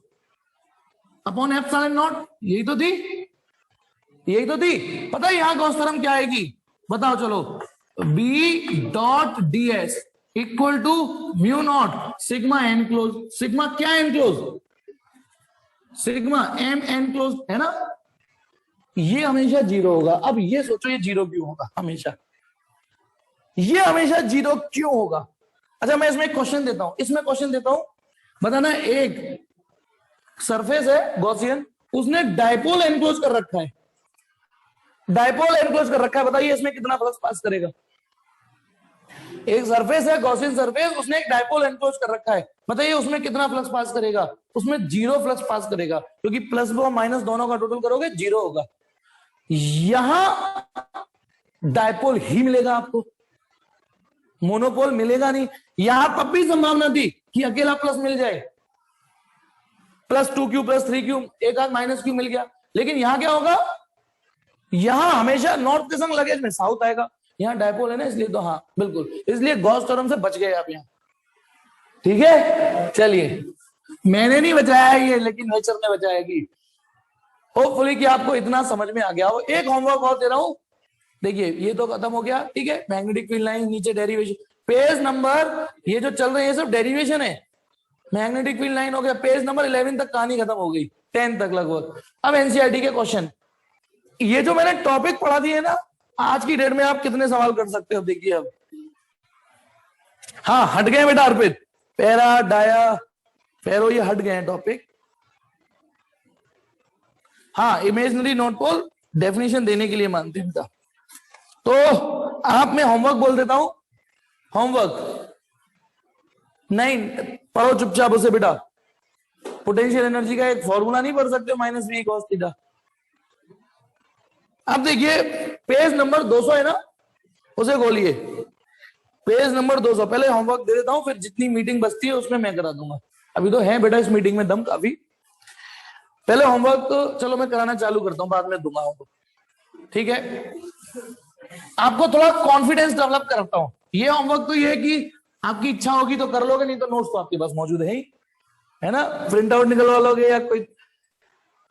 upon epsilon naught, यही तो थी, यही तो थी। पता है यहां गॉस थ्योरम क्या आएगी, बताओ चलो। B dot D S equal to mu naught sigma enclose. Sigma क्या एनक्लोज? सिग्मा एम एनक्लोज है ना, ये हमेशा जीरो होगा। अब ये सोचो ये जीरो क्यों होगा हमेशा, ये हमेशा जीरो क्यों होगा? अच्छा मैं इसमें एक क्वेश्चन देता हूं, इसमें क्वेश्चन देता हूं, बताना। एक सरफेस है गॉसियन, उसने डायपोल एनक्लोज कर रखा है, डायपोल एनक्लोज कर रखा है, बताइए इसमें कितना फ्लक्स पास करेगा? एक सरफेस है गॉसियन सरफेस, उसने एक डायपोल एनक्लोज कर रखा है, बताइए उसमें कितना फ्लक्स पास करेगा? उसमें जीरो फ्लक्स पास करेगा, क्योंकि प्लस और माइनस दोनों का टोटल करोगे जीरो होगा। यहां डायपोल ही मिलेगा आपको, मोनोपोल मिलेगा नहीं। यहां तब भी संभावना थी कि अकेला प्लस मिल जाए, प्लस 2q प्लस 3q, एक आध माइनस क्यू मिल गया। लेकिन यहां क्या होगा, यहां हमेशा नॉर्थ के संग लगेज में साउथ आएगा। यहां डायपोल है ना, इसलिए तो हाँ बिल्कुल, इसलिए गॉस थ्योरम से बच गए आप यहां। ठीक है, चलिए मैंने नहीं बचाया ये, लेकिन नेचर ने बचाया। कि होपफुली कि आपको इतना समझ में आ गया हो। एक होमवर्क और दे रहा हूं, देखिए ये तो खत्म हो गया, ठीक है। मैग्नेटिक फील्ड लाइन, नीचे डेरिवेशन, पेज नंबर ये जो चल रहे हैं सब डेरिवेशन है। मैग्नेटिक फील्ड लाइन हो गया, पेज नंबर 11 तक कहानी खत्म हो गई, 10 तक लगभग। अब एनसीईआरटी के क्वेश्चन, ये जो मैंने टॉपिक पढ़ा दिए ना, आज की डेट में आप कितने सवाल कर सकते हो, देखिए अब। हाँ हट गए बेटा अर्पित, पैरा डाया फेरो ये हट गए टॉपिक। हाँ इमेजनरी नॉर्थ पोल डेफिनेशन देने के लिए मानते हैं। तो आप मैं होमवर्क बोल देता हूं, होमवर्क नहीं पढ़ो चुपचाप उसे बेटा। पोटेंशियल एनर्जी का एक फॉर्मूला नहीं पढ़ सकते हो, माइनस वी कॉस थीटा। अब देखिए पेज नंबर 200 है ना, उसे खोलिए, पेज नंबर 200। पहले होमवर्क दे देता हूं, फिर जितनी मीटिंग बचती है उसमें मैं करा दूंगा। अभी तो है बेटा इस मीटिंग में दम काफी। पहले होमवर्क तो चलो मैं कराना चालू करता हूं, बाद में दूंगा होमवर्क, ठीक है। आपको थोड़ा कॉन्फिडेंस डेवलप करता हूं। ये होमवर्क तो ये है कि आपकी इच्छा होगी तो कर लोगे, नहीं तो नोट्स तो आपके पास मौजूद है ना, प्रिंट आउट निकलवा लोगे या कोई।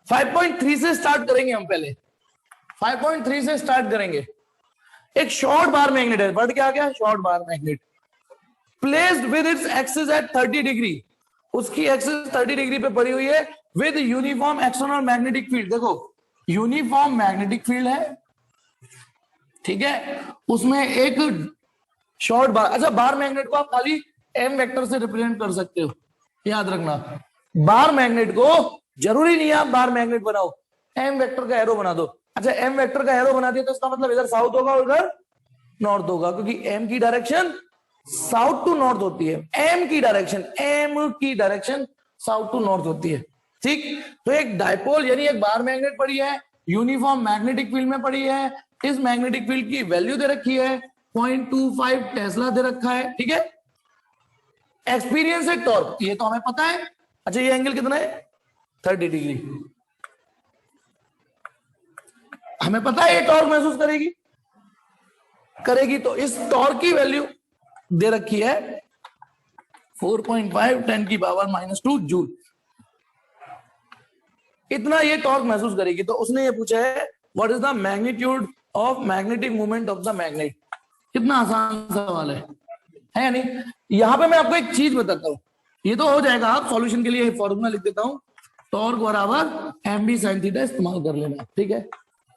5.3 से स्टार्ट करेंगे हम, पहले 5.3 से स्टार्ट करेंगे। एक शॉर्ट बार मैग्नेट है, वर्ड क्या क्या, short bar magnet, placed with its axis at 30 degree, उसकी एक्सिस 30 डिग्री पे पड़ी हुई है, with uniform external magnetic field. देखो यूनिफॉर्म मैग्नेटिक फील्ड है, ठीक है, उसमें एक शॉर्ट बार। अच्छा बार मैग्नेट को आप खाली एम वेक्टर से रिप्रेजेंट कर सकते हो, याद रखना। बार मैग्नेट को जरूरी नहीं है आप बार मैग्नेट बनाओ, एम वेक्टर का एरो बना दो। अच्छा एम वेक्टर का एरो बना दिया तो इसका मतलब इधर साउथ होगा और इधर नॉर्थ होगा, क्योंकि एम की डायरेक्शन साउथ टू नॉर्थ होती है। एम की डायरेक्शन साउथ टू नॉर्थ होती है, ठीक। तो एक डायपोल यानी एक बार मैग्नेट पड़ी है, यूनिफॉर्म मैग्नेटिक फील्ड में पड़ी है, इस मैग्नेटिक फील्ड की वैल्यू दे रखी है 0.25 टेस्ला दे रखा है, ठीक है। एक्सपीरियंस है टॉर्क, ये तो हमें पता है। अच्छा ये एंगल कितना है, 30 डिग्री, हमें पता है ये टॉर्क महसूस करेगी। तो इस टॉर्क की वैल्यू दे रखी है 4.5 10⁻⁻² जूल, इतना ये टॉर्क महसूस करेगी। तो उसने ये पूछा है what is the magnitude of magnetic movement of the magnet. कितना आसान सवाल है या नहीं। यहां पे मैं आपको एक चीज बताता हूं, ये तो हो जाएगा, आप सॉल्यूशन के लिए फॉर्मूला लिख देता हूं, टॉर्क बराबर एम बी साइन थीटा इस्तेमाल कर लेना, ठीक है,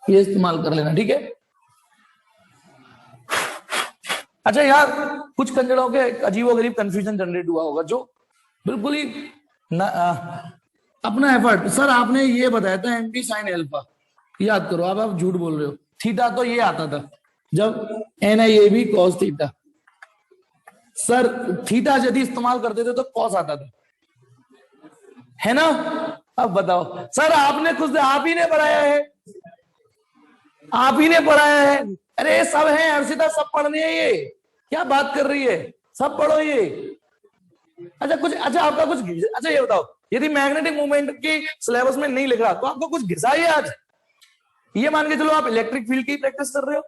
ये इस्तेमाल कर लेना, ठीक है। अच्छा यार कुछ कंजड़ों के अजीबोगरीब कंफ्यूजन जनरेट हुआ होगा, जो बिल्कुल ही ना अपना एफर्ट। सर आपने ये बताया था एमपी साइन एल्फा, याद करो। अब आप झूठ बोल रहे हो। थीटा तो ये आता था जब N I A B cos theta. Sir theta यदि इस्तेमाल करते थे तो कॉस आता था, है ना। अब बताओ सर, आपने खुद आप ही ने पढ़ाया है, आप ही ने पढ़ाया है। अरे सब है हर्षिता, सब पढ़ने हैं। ये क्या बात कर रही है, सब पढ़ो ये। अच्छा कुछ, अच्छा आपका कुछ, अच्छा ये बताओ, यदि मैग्नेटिक मूवमेंट की सिलेबस में नहीं लिख रहा तो आपको कुछ घिसा ही आज। ये मान के चलो आप इलेक्ट्रिक फील्ड की प्रैक्टिस कर रहे हो।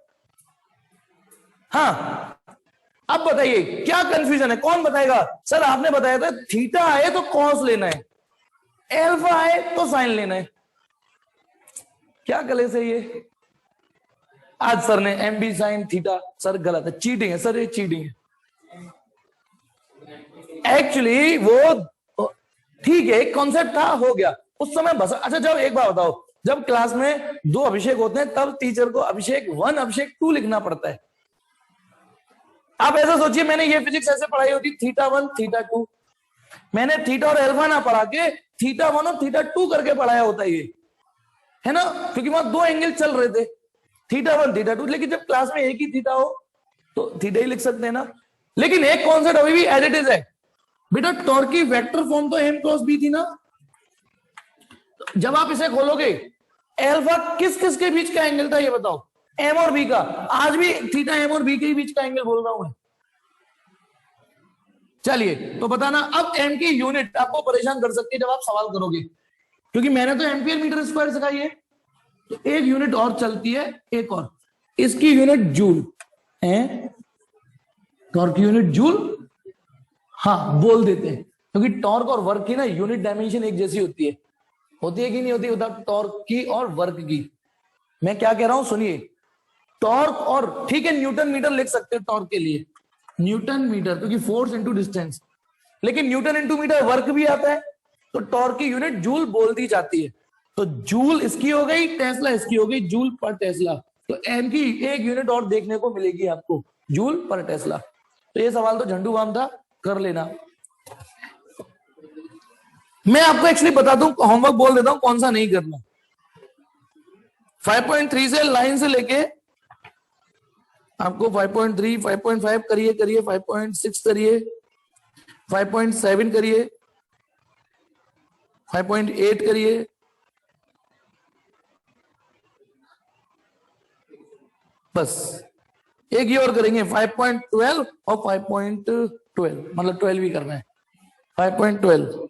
हाँ अब बताइए क्या कंफ्यूजन है, कौन बताएगा। सर आपने बताया था थीटा आए तो कॉस लेना है, एल्फा आए तो साइन लेना है। क्या गले से ये आज सर ने M B sine theta, sir गलत है, चीटिंग है सर, ये चीटिंग है। एक्चुअली वो ठीक है, एक कॉन्सेप्ट था, हो गया उस समय बस। अच्छा जब एक बात बताओ, जब क्लास में 2 अभिषेक होते हैं तब टीचर को अभिषेक 1 अभिषेक 2 लिखना पड़ता है। आप ऐसा सोचिए, मैंने ये फिजिक्स ऐसे पढ़ाई होती, थीटा 1 थीटा 2, मैंने थीटा और एल्फा ना पढ़ा के थीटा 1 और थीटा 2 करके पढ़ाया होता ये, है ना, क्योंकि वहां 2 एंगल चल रहे थे, थीटा 1 थीटा 2। लेकिन जब क्लास में एक ही थीटा हो तो थीटा ही लिख सकते हैं ना। लेकिन एक कॉन्सेप्ट अभी भी एज इट इज है बेटा, टॉर्क की वेक्टर फॉर्म तो एम क्रॉस बी थी ना। जब आप इसे खोलोगे, एल्फा किस किस के बीच का एंगल था ये बताओ, एम और बी का। आज भी थीटा एम और बी के बीच का एंगल बोल रहा हूं मैं। चलिए तो बताना, अब एम की यूनिट आपको परेशान कर सकती है जब आप सवाल करोगे, क्योंकि मैंने तो एम्पियर मीटर स्क्वायर सिखाई है। तो एक यूनिट और चलती है, एक और, इसकी यूनिट जूल है, टॉर्क की यूनिट जूल। हाँ बोल देते हैं, क्योंकि टॉर्क और वर्क की ना यूनिट डायमेंशन एक जैसी होती है कि नहीं होती, होता टॉर्क की और वर्क की। मैं क्या कह रहा हूं सुनिए, टॉर्क और, ठीक है न्यूटन मीटर लिख सकते हैं टॉर्क के लिए, न्यूटन मीटर क्योंकि फोर्स इंटू डिस्टेंस, लेकिन न्यूटन इंटू मीटर वर्क भी आता है, तो टॉर्क की यूनिट जूल बोल दी जाती है। तो जूल इसकी हो गई, टेस्ला इसकी हो गई, जूल पर टेस्ला। तो एम की एक यूनिट और देखने को मिलेगी आपको, जूल पर टेस्ला। तो ये सवाल तो झंडू बाम था, कर लेना। मैं आपको एक्चुअली बता दूं, होमवर्क बोल देता हूं कौन सा नहीं करना। 5.3 से लाइन से लेके आपको 5.3, 5.5 करिए, 5.6 करिए, 5.7 करिए, 5.8 करिए, बस एक ही और करेंगे 5.12 और 5.12, मतलब 12 भी करना है, 5.12।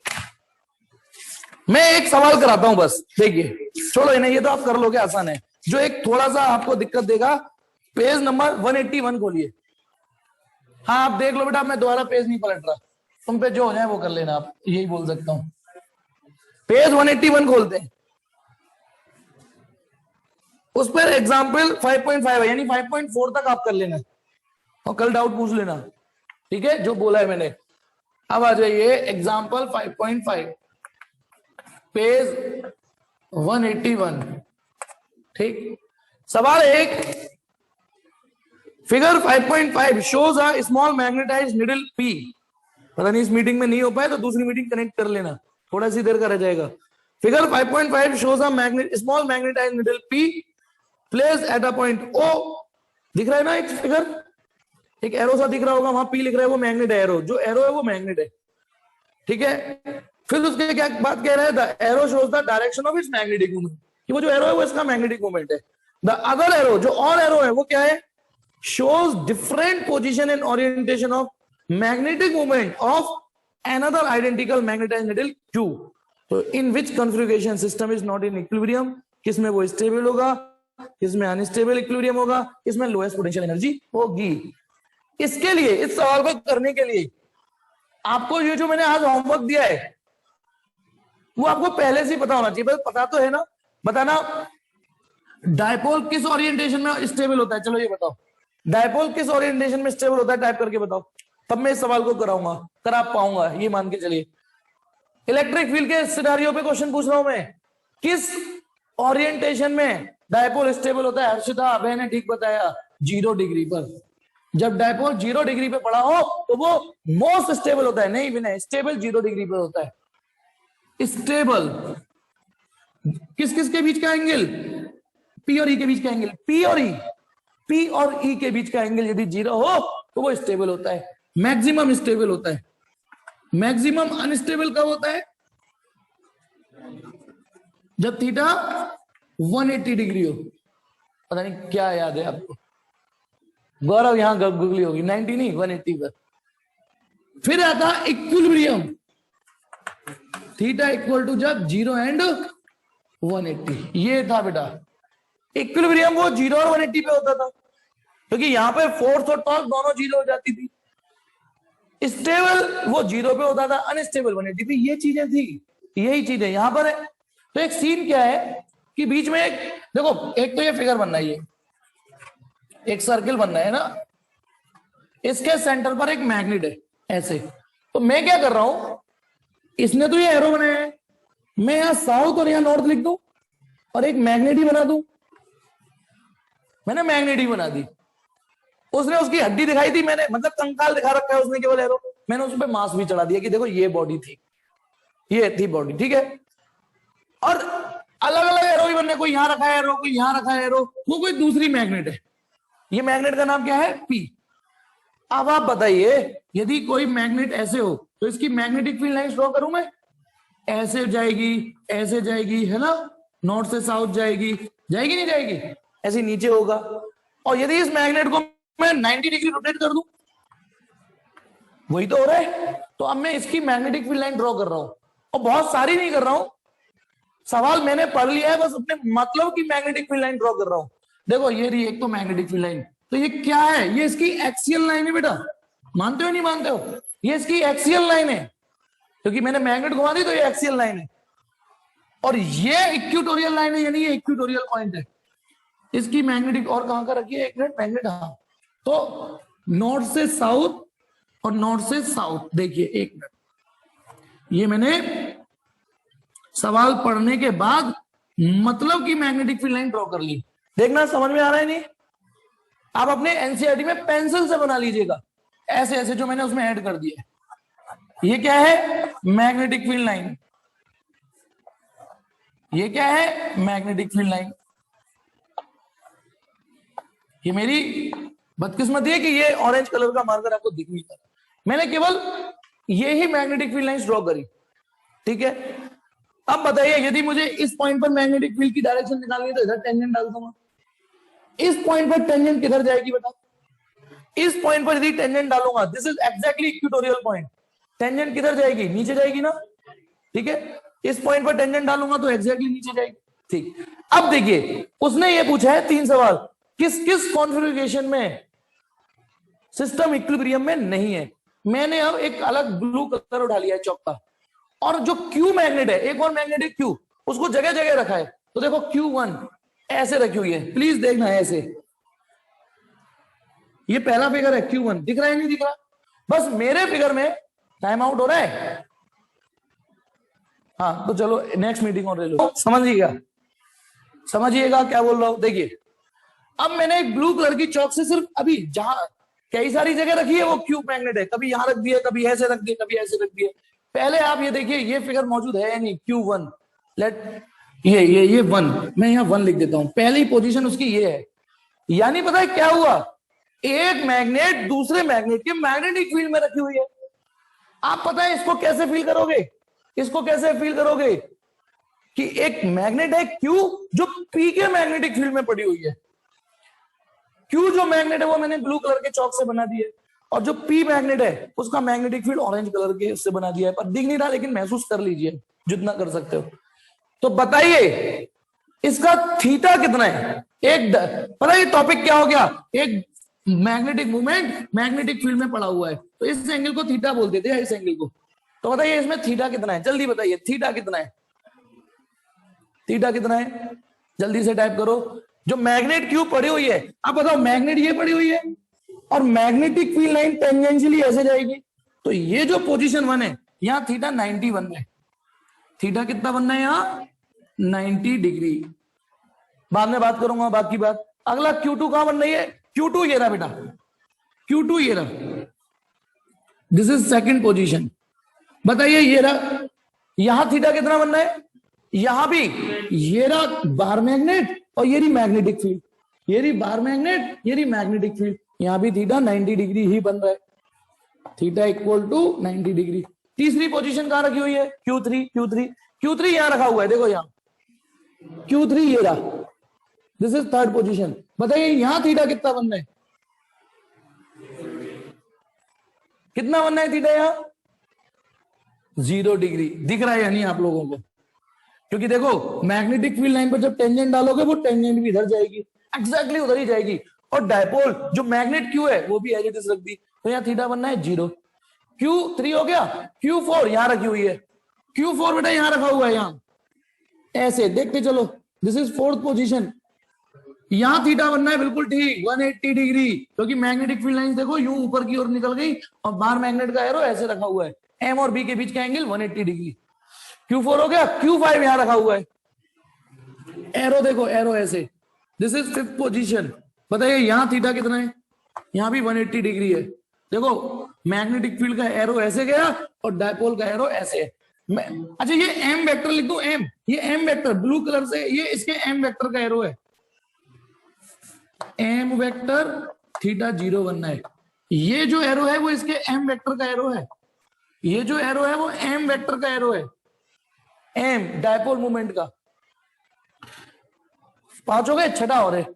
मैं एक सवाल कराता हूं बस, देखिए छोड़ो इन्हें, ये तो आप कर लोगे, आसान है। जो एक थोड़ा सा आपको दिक्कत देगा, पेज नंबर 181 खोलिए। हाँ आप देख लो बेटा, मैं दोबारा पेज नहीं पलट रहा, तुम पे जो हो जाए वो कर लेना, आप यही बोल सकता हूं। पेज 181 खोलते हैं, उस पर एग्जाम्पल 5.5 है, यानी 5.4 तक आप कर लेना और कल डाउट पूछ लेना, ठीक है, जो बोला है मैंने। अब आ जाइए एग्जाम्पल 5.5, पेज 181, ठीक। सवाल 1, figure 5.5 shows a small magnetized needle P। पता नहीं इस मीटिंग में नहीं हो पाए तो दूसरी मीटिंग कनेक्ट कर लेना, थोड़ा सी देर का रह जाएगा। Figure 5.5 shows a small magnetized needle P placed at a point O। दिख रहा है ना एक फिगर, एक एरो सा दिख रहा होगा, वहां P लिख रहा है, वो मैग्नेट है, एरो जो एरो है वो मैग्नेट है, ठीक है। फिर उसके क्या बात कह रहा है, the arrow shows the direction of its magnetic movement, कि वो जो एरो है वो इसका मैग्नेटिक मूवमेंट है। द अदर एरो, जो और एरो है वो क्या है, shows different position and orientation of magnetic moment of another identical magnetized needle Q। तो in which configuration system is not in equilibrium, किसमें वो स्टेबल होगा, किसमें अनस्टेबल इक्विलिब्रियम होगा, किसमें लोएस्ट पोटेंशियल एनर्जी होगी। इसके लिए, इस सवाल को करने के लिए आपको ये जो मैंने आज होमवर्क दिया है वो आपको पहले से पता होना चाहिए, बस पता तो है ना। बताना डायपोल किस ओरिएंटेशन में स्टेबल होता है, चलो ये बताओ, डायपोल किस ओरिएंटेशन में स्टेबल होता है, टाइप करके बताओ, तब मैं इस सवाल को कराऊंगा, करा पाऊंगा, ये मान के चलिए। इलेक्ट्रिक फील्ड के सिनेरियो पे क्वेश्चन पूछ रहा हूं मैं, किस ओरिएंटेशन में डायपोल स्टेबल होता है। हर्षिता अभय ने ठीक बताया, 0 डिग्री पर। जब डायपोल 0 डिग्री पे पड़ा हो तो वो मोस्ट स्टेबल होता है, नहीं विनय, स्टेबल 0 डिग्री पर होता है। स्टेबल, किस किस के बीच का एंगल, पी और ई के बीच का एंगल, पी और ई के बीच का एंगल यदि 0 हो तो वो स्टेबल होता है, मैक्सिमम स्टेबल होता है। मैक्सिमम अनस्टेबल कब होता है? जब थीटा 180 डिग्री हो। पता नहीं क्या याद है आपको, गौरव यहां गुगली होगी, 90 नहीं 180 पर। फिर आता इक्विलिब्रियम, थीटा इक्वल टू जब 0 एंड 180, ये था बेटा इक्विलिब्रियम। वो 0 और 180 पे होता था, क्योंकि यहां पे फोर्स और टॉर्क दोनों 0 हो जाती थी। स्टेबल वो 0 पे होता था, अनस्टेबल 180 पे। ये चीजें थी, यही चीजें यहां पर है। तो एक सीन क्या है कि बीच में एक, देखो एक तो ये फिगर बनना है, ये एक सर्किल बनना है ना, इसके सेंटर पर एक मैग्नेट है ऐसे। तो मैं क्या कर रहा हूं, इसने तो ये एरो बनाया है, मैं यहां साउथ और यहां नॉर्थ लिख दूं और एक मैग्नेट ही बना दूं। मैंने मैग्नेट ही बना दी। उसने उसकी हड्डी दिखाई थी, मैंने मतलब कंकाल दिखा रखा है उसने केवल एरो, मैंने उस पर मास भी चढ़ा दिया कि देखो ये बॉडी थी, ये थी बॉडी, ठीक है। और अलग अलग एरो भी बनने, कोई यहां रखा है एरो, कोई यहां रखा है एरो, वो कोई दूसरी मैग्नेट है। ये मैग्नेट का नाम क्या है? पी। अब आप बताइए, यदि कोई मैग्नेट ऐसे हो तो इसकी मैग्नेटिक फील्ड लाइन ड्रॉ करूं मैं, ऐसे जाएगी, ऐसे जाएगी, है ना, नॉर्थ से साउथ जाएगी, जाएगी नहीं जाएगी, ऐसे नीचे होगा। और यदि इस मैग्नेट को मैं 90 डिग्री रोटेट कर दूं, वही तो हो रहा है। तो अब मैं इसकी मैग्नेटिक फील्ड लाइन ड्रॉ कर रहा हूं, और बहुत सारी नहीं कर रहा हूं, सवाल मैंने पढ़ लिया है, बस अपने मतलब की मैग्नेटिक फील्ड लाइन ड्रॉ कर रहा हूं। देखो ये रही एक तो मैग्नेटिक फील्ड लाइन, तो ये क्या है? ये इसकी एक्सियल लाइन है बेटा, मानते हो नहीं मानते हो? ये इसकी एक्सियल लाइन है, क्योंकि मैंने मैग्नेट घुमा दी तो ये एक्सियल लाइन है। और ये इक्वेटोरियल लाइन है, यानी ये इक्वेटोरियल पॉइंट है। इसकी मैग्नेटिक और कहां का रखी है, एक मिनट, मैग्नेट, हाँ, तो नॉर्थ से साउथ और नॉर्थ से साउथ। देखिए एक मिनट, ये मैंने सवाल पढ़ने के बाद मतलब की मैग्नेटिक फील्ड लाइन ड्रॉ कर ली। देखना समझ में आ रहा है नहीं? आप अपने एनसीईआरटी में पेंसिल से बना लीजिएगा, ऐसे ऐसे जो मैंने उसमें ऐड कर दिए। ये क्या है? Magnetic field line. ये क्या है? Magnetic field line. ये मेरी बदकिस्मती है कि ये ऑरेंज कलर का मार्कर आपको दिख नहीं रहा, मैंने केवल ये ही मैग्नेटिक फील्ड लाइंस ड्रॉ करी, ठीक है। अब बताइए, यदि मुझे इस पॉइंट पर मैग्नेटिक फील्ड की डायरेक्शन निकालनी है तो इधर टेंजेंट डाल दूंगा। इस पॉइंट पर टेंजेंट किधर जाएगी बेटा? इस पॉइंट पर यदि टेंजेंट डालूंगा, this is exactly equatorial point, tangent किधर जाएगी? नीचे जाएगी ना, ठीक है। इस पॉइंट पर टेंजेंट डालूंगा तो एक्जैक्टली नीचे जाएगी, ठीक। अब देखिए, उसने ये पूछा है 3 सवाल, किस किस कॉन्फ़िगरेशन में सिस्टम इक्विलिब्रियम में नहीं है। मैंने अब एक अलग ब्लू कलर उठा लिया है चौक का, और जो क्यू मैग्नेट है, एक और मैग्नेट है क्यू, उसको जगह जगह रखा है। तो देखो Q1 ऐसे रखी हुई है, प्लीज देखना है ऐसे। ये पहला फिगर है Q1, दिख रहा है नहीं दिख रहा? बस मेरे फिगर में टाइम आउट हो रहा है। हाँ तो चलो नेक्स्ट मीटिंग और ले लो, समझिएगा क्या बोल रहा हूं। देखिए, अब मैंने एक ब्लू कलर की चौक से सिर्फ अभी जहां कई सारी जगह रखी है वो क्यूब मैग्नेट है, कभी यहां रख दिया, कभी ऐसे रख दिया, कभी ऐसे रख दिया। पहले आप ये देखिए, ये फिगर मौजूद है या नहीं? Q1, लेट ये 1, मैं यहां 1 लिख देता हूं, पहली पोजीशन उसकी ये है। यानी पता है क्या हुआ, एक मैग्नेट दूसरे मैग्नेट के मैग्नेटिक फील्ड में रखी हुई है। आप पता है इसको कैसे फील करोगे? इसको कैसे फील करोगे कि एक मैग्नेट है Q जो P के मैग्नेटिक फील्ड में पड़ी हुई है। Q जो मैग्नेट है वो मैंने ब्लू कलर के चौक से बना दिया है, और जो P मैग्नेट है उसका मैग्नेटिक फील्ड ऑरेंज कलर के उससे बना दिया है। पर दिख नहीं रहा, लेकिन महसूस कर लीजिए जितना कर सकते हो। तो बताइए इसका थीटा कितना है? एक पता है टॉपिक क्या हो गया, एक मैग्नेटिक मूवमेंट मैग्नेटिक फील्ड में पड़ा हुआ है, तो इस एंगल को थीटा बोल देते हैं, इस एंगल को। तो बताइए इसमें थीटा कितना है? जल्दी बताइए, थीटा कितना है? थीटा कितना है? जल्दी से टाइप करो। जो मैग्नेट क्यू पड़ी हुई है, अब बताओ, मैग्नेट ये पड़ी हुई है और मैग्नेटिक फील्ड लाइन टेंजेंशियली ऐसे जाएगी, तो ये जो पोजीशन 1 है, यहां थीटा 90 बनना है। थीटा कितना बनना है यहां? 90 डिग्री। बाद में बात करूंगा बाकी बात। अगला Q2 कहां बन रही है? Q2 ये रहा बेटा, Q2 ये रहा, दिस इज सेकंड पोजीशन। बताइए ये रहा, यहां थीटा कितना बनना है, यहां भी ये रहा बाहर मैग्नेट और ये रही मैग्नेटिक फील्ड, ये रही बाहर मैग्नेट, ये रही मैग्नेटिक फील्ड, यहां भी थीटा 90 डिग्री ही बन रहा है, थीटा इक्वल टू 90 डिग्री। तीसरी पोजीशन कहां रखी हुई है, Q3, Q3, Q3 यहां रखा हुआ है, देखो यहां Q3 ये रहा, दिस इज थर्ड पोजीशन। बताइए यहां थीटा कितना बनना है, कितना बनना है थीटा यहां, 0 डिग्री। दिख रहा है यानी आप लोगों को, क्योंकि देखो मैग्नेटिक फील्ड लाइन पर जब टेंजेंट डालोगे वो टेंजेंट भी इधर जाएगी, एग्जैक्टली उधर ही जाएगी, और डायपोल जो मैग्नेट क्यू है वो भी एज इट इज रख दी, तो यहां थीटा बनना है 0। Q3 हो गया, Q4 यहां रखी हुई है, Q4 बेटा यहां रखा हुआ है, यहां ऐसे देखते चलो, दिस इज फोर्थ पोजीशन। यहां थीटा बनना है बिल्कुल ठीक 180 डिग्री, क्योंकि मैग्नेटिक फील्ड लाइन देखो यूं ऊपर की ओर निकल गई और बाहर मैग्नेट का एरो ऐसे रखा हुआ है, एम और बी के बीच का एंगल 180 डिग्री। Q4 हो गया, Q5 यहां रखा हुआ है, एरो देखो एरो ऐसे, दिस इज फिफ्थ पोजीशन। बताइए यहां थीटा कितना है, यहां भी 180 डिग्री है, देखो मैग्नेटिक फील्ड का एरो ऐसे गया और डायपोल का एरो ऐसे है। अच्छा ये एम वेक्टर लिख दो, एम, ये एम वेक्टर ब्लू कलर से, ये इसके एम वेक्टर का एरो है, एम वेक्टर थीटा 0 बनना है। ये जो एरो है वो इसके एम वेक्टर का एरो है, ये जो एरो है वो एम वेक्टर का एरो है, एम डायपोल मूवमेंट का। पांच हो गए, छठा और है,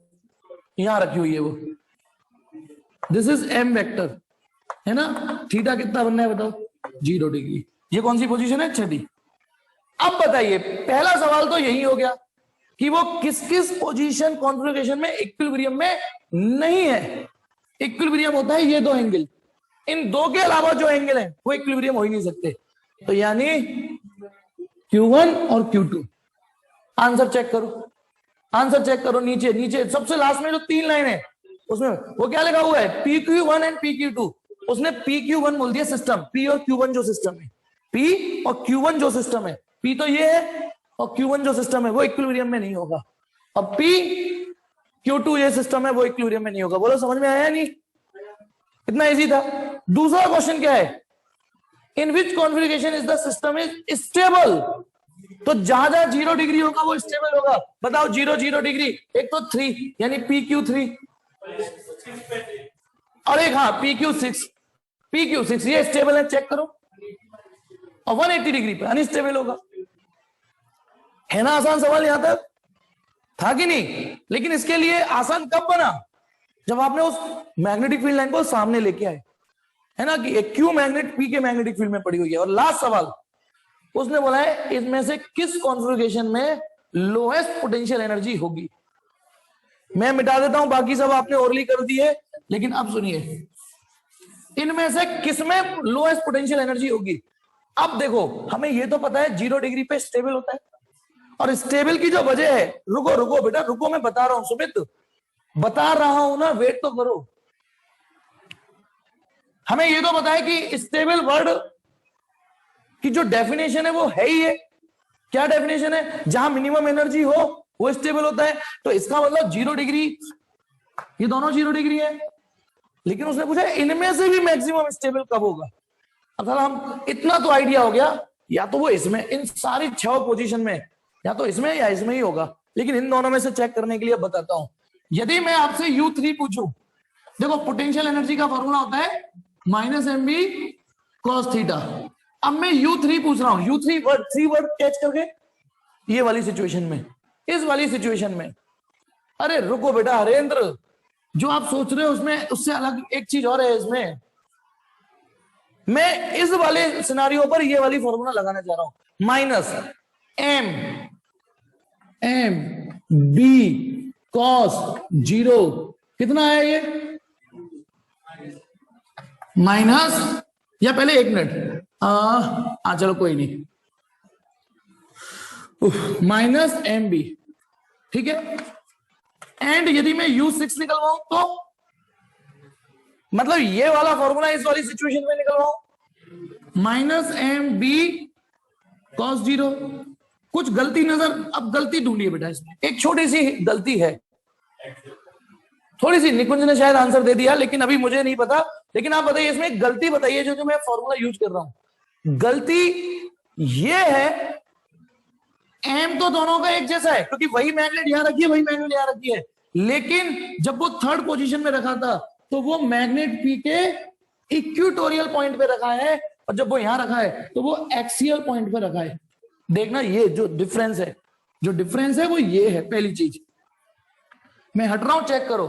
यहां रखी हुई है वो, दिस इज एम वेक्टर है ना। थीटा कितना बनना है बताओ, 0 डिग्री। ये कौन सी पोजीशन है, छठी। अब बताइए पहला सवाल तो यही हो गया कि वो किस किस पोजीशन कॉन्फ़िगरेशन में इक्विलिब्रियम में नहीं है। इक्विलिब्रियम होता है ये दो एंगल, इन दो के अलावा जो एंगल है वो इक्विलिब्रियम हो ही नहीं सकते, तो यानी Q1 और Q2। आंसर चेक करो, आंसर चेक करो, नीचे नीचे सबसे लास्ट में जो 3 लाइन है उसमें वो क्या लिखा हुआ है, PQ1 एंड PQ2। उसने PQ1 बोल दिया सिस्टम, P और Q1 जो सिस्टम है, P और Q1 जो सिस्टम है, P तो ये है और Q1 जो सिस्टम है वो इक्विलिब्रियम में नहीं होगा, और P Q2 ये सिस्टम है वो इक्विलिब्रियम में नहीं होगा। बोलो समझ में आया नहीं, इतना इजी था। दूसरा क्वेश्चन क्या है, in which configuration is the system is stable. तो जहां जहां 0 डिग्री होगा वो स्टेबल होगा। बताओ 0 0 डिग्री, एक तो 3 यानी PQ3, और एक हाँ PQ6, PQ6 ये स्टेबल है, चेक करो, और 180 डिग्री पे अनस्टेबल होगा। है ना आसान सवाल, यहां तक था कि नहीं। लेकिन इसके लिए आसान कब बना, जब आपने उस मैग्नेटिक फील्ड लाइन को सामने लेके आए, है ना, कि एक क्यू मैग्नेट पी के मैग्नेटिक फील्ड में पड़ी हुई है। और लास्ट सवाल उसने बोला है इसमें से किस कॉन्फ़िगरेशन में लोएस्ट पोटेंशियल एनर्जी होगी। मैं मिटा देता हूं, बाकी सब आपने ओरली कर दी है, लेकिन अब सुनिए इनमें से किसमें लोएस्ट पोटेंशियल एनर्जी होगी। अब देखो हमें ये तो पता है 0 डिग्री पे स्टेबल होता है, और स्टेबल की जो वजह है, रुको रुको बेटा रुको, मैं बता रहा हूं सुमित, बता रहा हूं ना, वेट तो करो। हमें ये तो पता है कि स्टेबल वर्ड की जो डेफिनेशन है वो है ही है। क्या डेफिनेशन है, जहां मिनिमम एनर्जी हो वो स्टेबल होता है। तो इसका मतलब 0 डिग्री, ये दोनों 0 डिग्री है, लेकिन उसने पूछा इनमें से भी मैक्सिमम स्टेबल कब होगा। अर्थात हम इतना तो आइडिया हो गया, या तो वो इसमें, इन सारी 6 पोजीशन में, या तो इसमें या इसमें ही होगा। लेकिन इन दोनों में से चेक करने के लिए बताता हूं। यदि मैं आपसे U3 पूछूं, देखो पोटेंशियल एनर्जी का फॉर्मूला होता है -mv cos थीटा। अब मैं U3 पूछ रहा हूं, U3 वर्ड, 3 वर्ड कैच करके, ये वाली सिचुएशन में, इस वाली सिचुएशन में। अरे रुको बेटा हरेंद्र, जो आप सोच रहे हो उसमें, उससे अलग एक चीज और है इसमें। मैं इस वाले सिनारियो पर ये वाली फॉर्मूला लगाना चाह रहा हूं, -mb cos 0 कितना है ये, माइनस, या पहले एक मिनट, चलो कोई नहीं, -mb, ठीक है। एंड यदि मैं U6 निकलवाऊं तो, मतलब ये वाला फॉर्मूला इस वाली सिचुएशन में निकलवाऊं, -mb cos 0। कुछ गलती नजर, अब गलती ढूंढिए बेटा इसमें, एक छोटी सी गलती है, थोड़ी सी। निकुंज ने शायद आंसर दे दिया, लेकिन अभी मुझे नहीं पता। लेकिन आप बताइए इसमें एक गलती बताइए, जो मैं फॉर्मूला यूज कर रहा हूं, गलती ये है एम तो दोनों का एक जैसा है क्योंकि वही मैग्नेट यहां रखी है, वही मैग्नेट यहां रखी है, लेकिन जब वो थर्ड पोजीशन में रखा था तो वो मैग्नेट पी के इक्वेटोरियल पॉइंट पे रखा है, और जब वो यहां रखा है तो वो एक्सियल पॉइंट पे रखा है। देखना ये जो डिफरेंस है, जो डिफरेंस है वो ये है। पहली चीज मैं हट रहा हूं, चेक करो,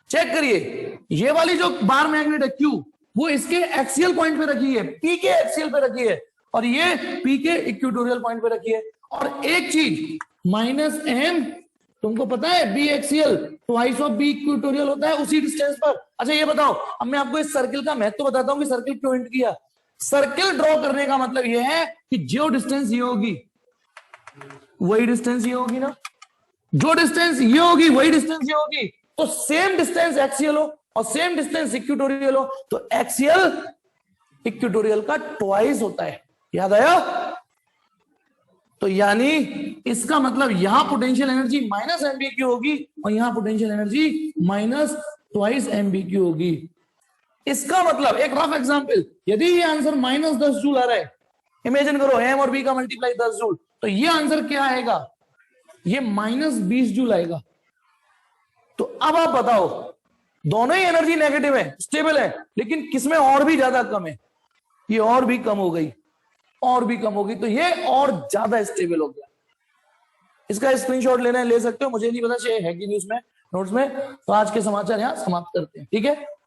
चेक करिए, ये वाली जो बार मैग्नेट है क्यू, वो इसके एक्सियल पॉइंट पे रखी है, पी के एक्सियल पे रखी है, और ये पी के इक्वेटोरियल पॉइंट पे रखी है। और एक चीज माइनस एम, तुमको पता है B axial twice of B equatorial होता है उसी डिस्टेंस पर। अच्छा ये बताओ, अब मैं आपको इस सर्किल का महत्व तो बताता हूं कि सर्किल क्यों इंट किया। सर्किल ड्रॉ करने का मतलब ये है कि जो डिस्टेंस ये होगी वही डिस्टेंस ये होगी ना, जो डिस्टेंस ये होगी वही डिस्टेंस ये होगी, तो सेम डिस्टेंस एक्सियल हो और सेम डिस्टेंस इक्वेटोरियल हो तो एक्सियल इक्वेटोरियल का ट्वाइस होता है। याद आया? तो यानी इसका मतलब यहां पोटेंशियल एनर्जी माइनस एमबी की होगी और यहां potential energy minus twice MB की होगी। इसका मतलब एक रफ एग्जांपल, यदि ये आंसर माइनस 10 जूल आ रहा है, इमेजिन करो एम और बी का मल्टीप्लाई 10 जूल, तो ये आंसर क्या आएगा? ये माइनस 20 जूल आएगा। तो अब आप बताओ, दोनों ही एनर्जी नेगेटिव है, स्टेबल है, लेकिन किसमें और भी ज्यादा कम है? ये और भी कम हो गई, और भी कम हो गई, तो ये और ज्यादा स्टेबल हो गया। इसका स्क्रीनशॉट लेना है ले सकते हो, मुझे नहीं पता है कि नहीं उसमें नोट्स में। तो आज के समाचार यहां समाप्त करते हैं, ठीक है।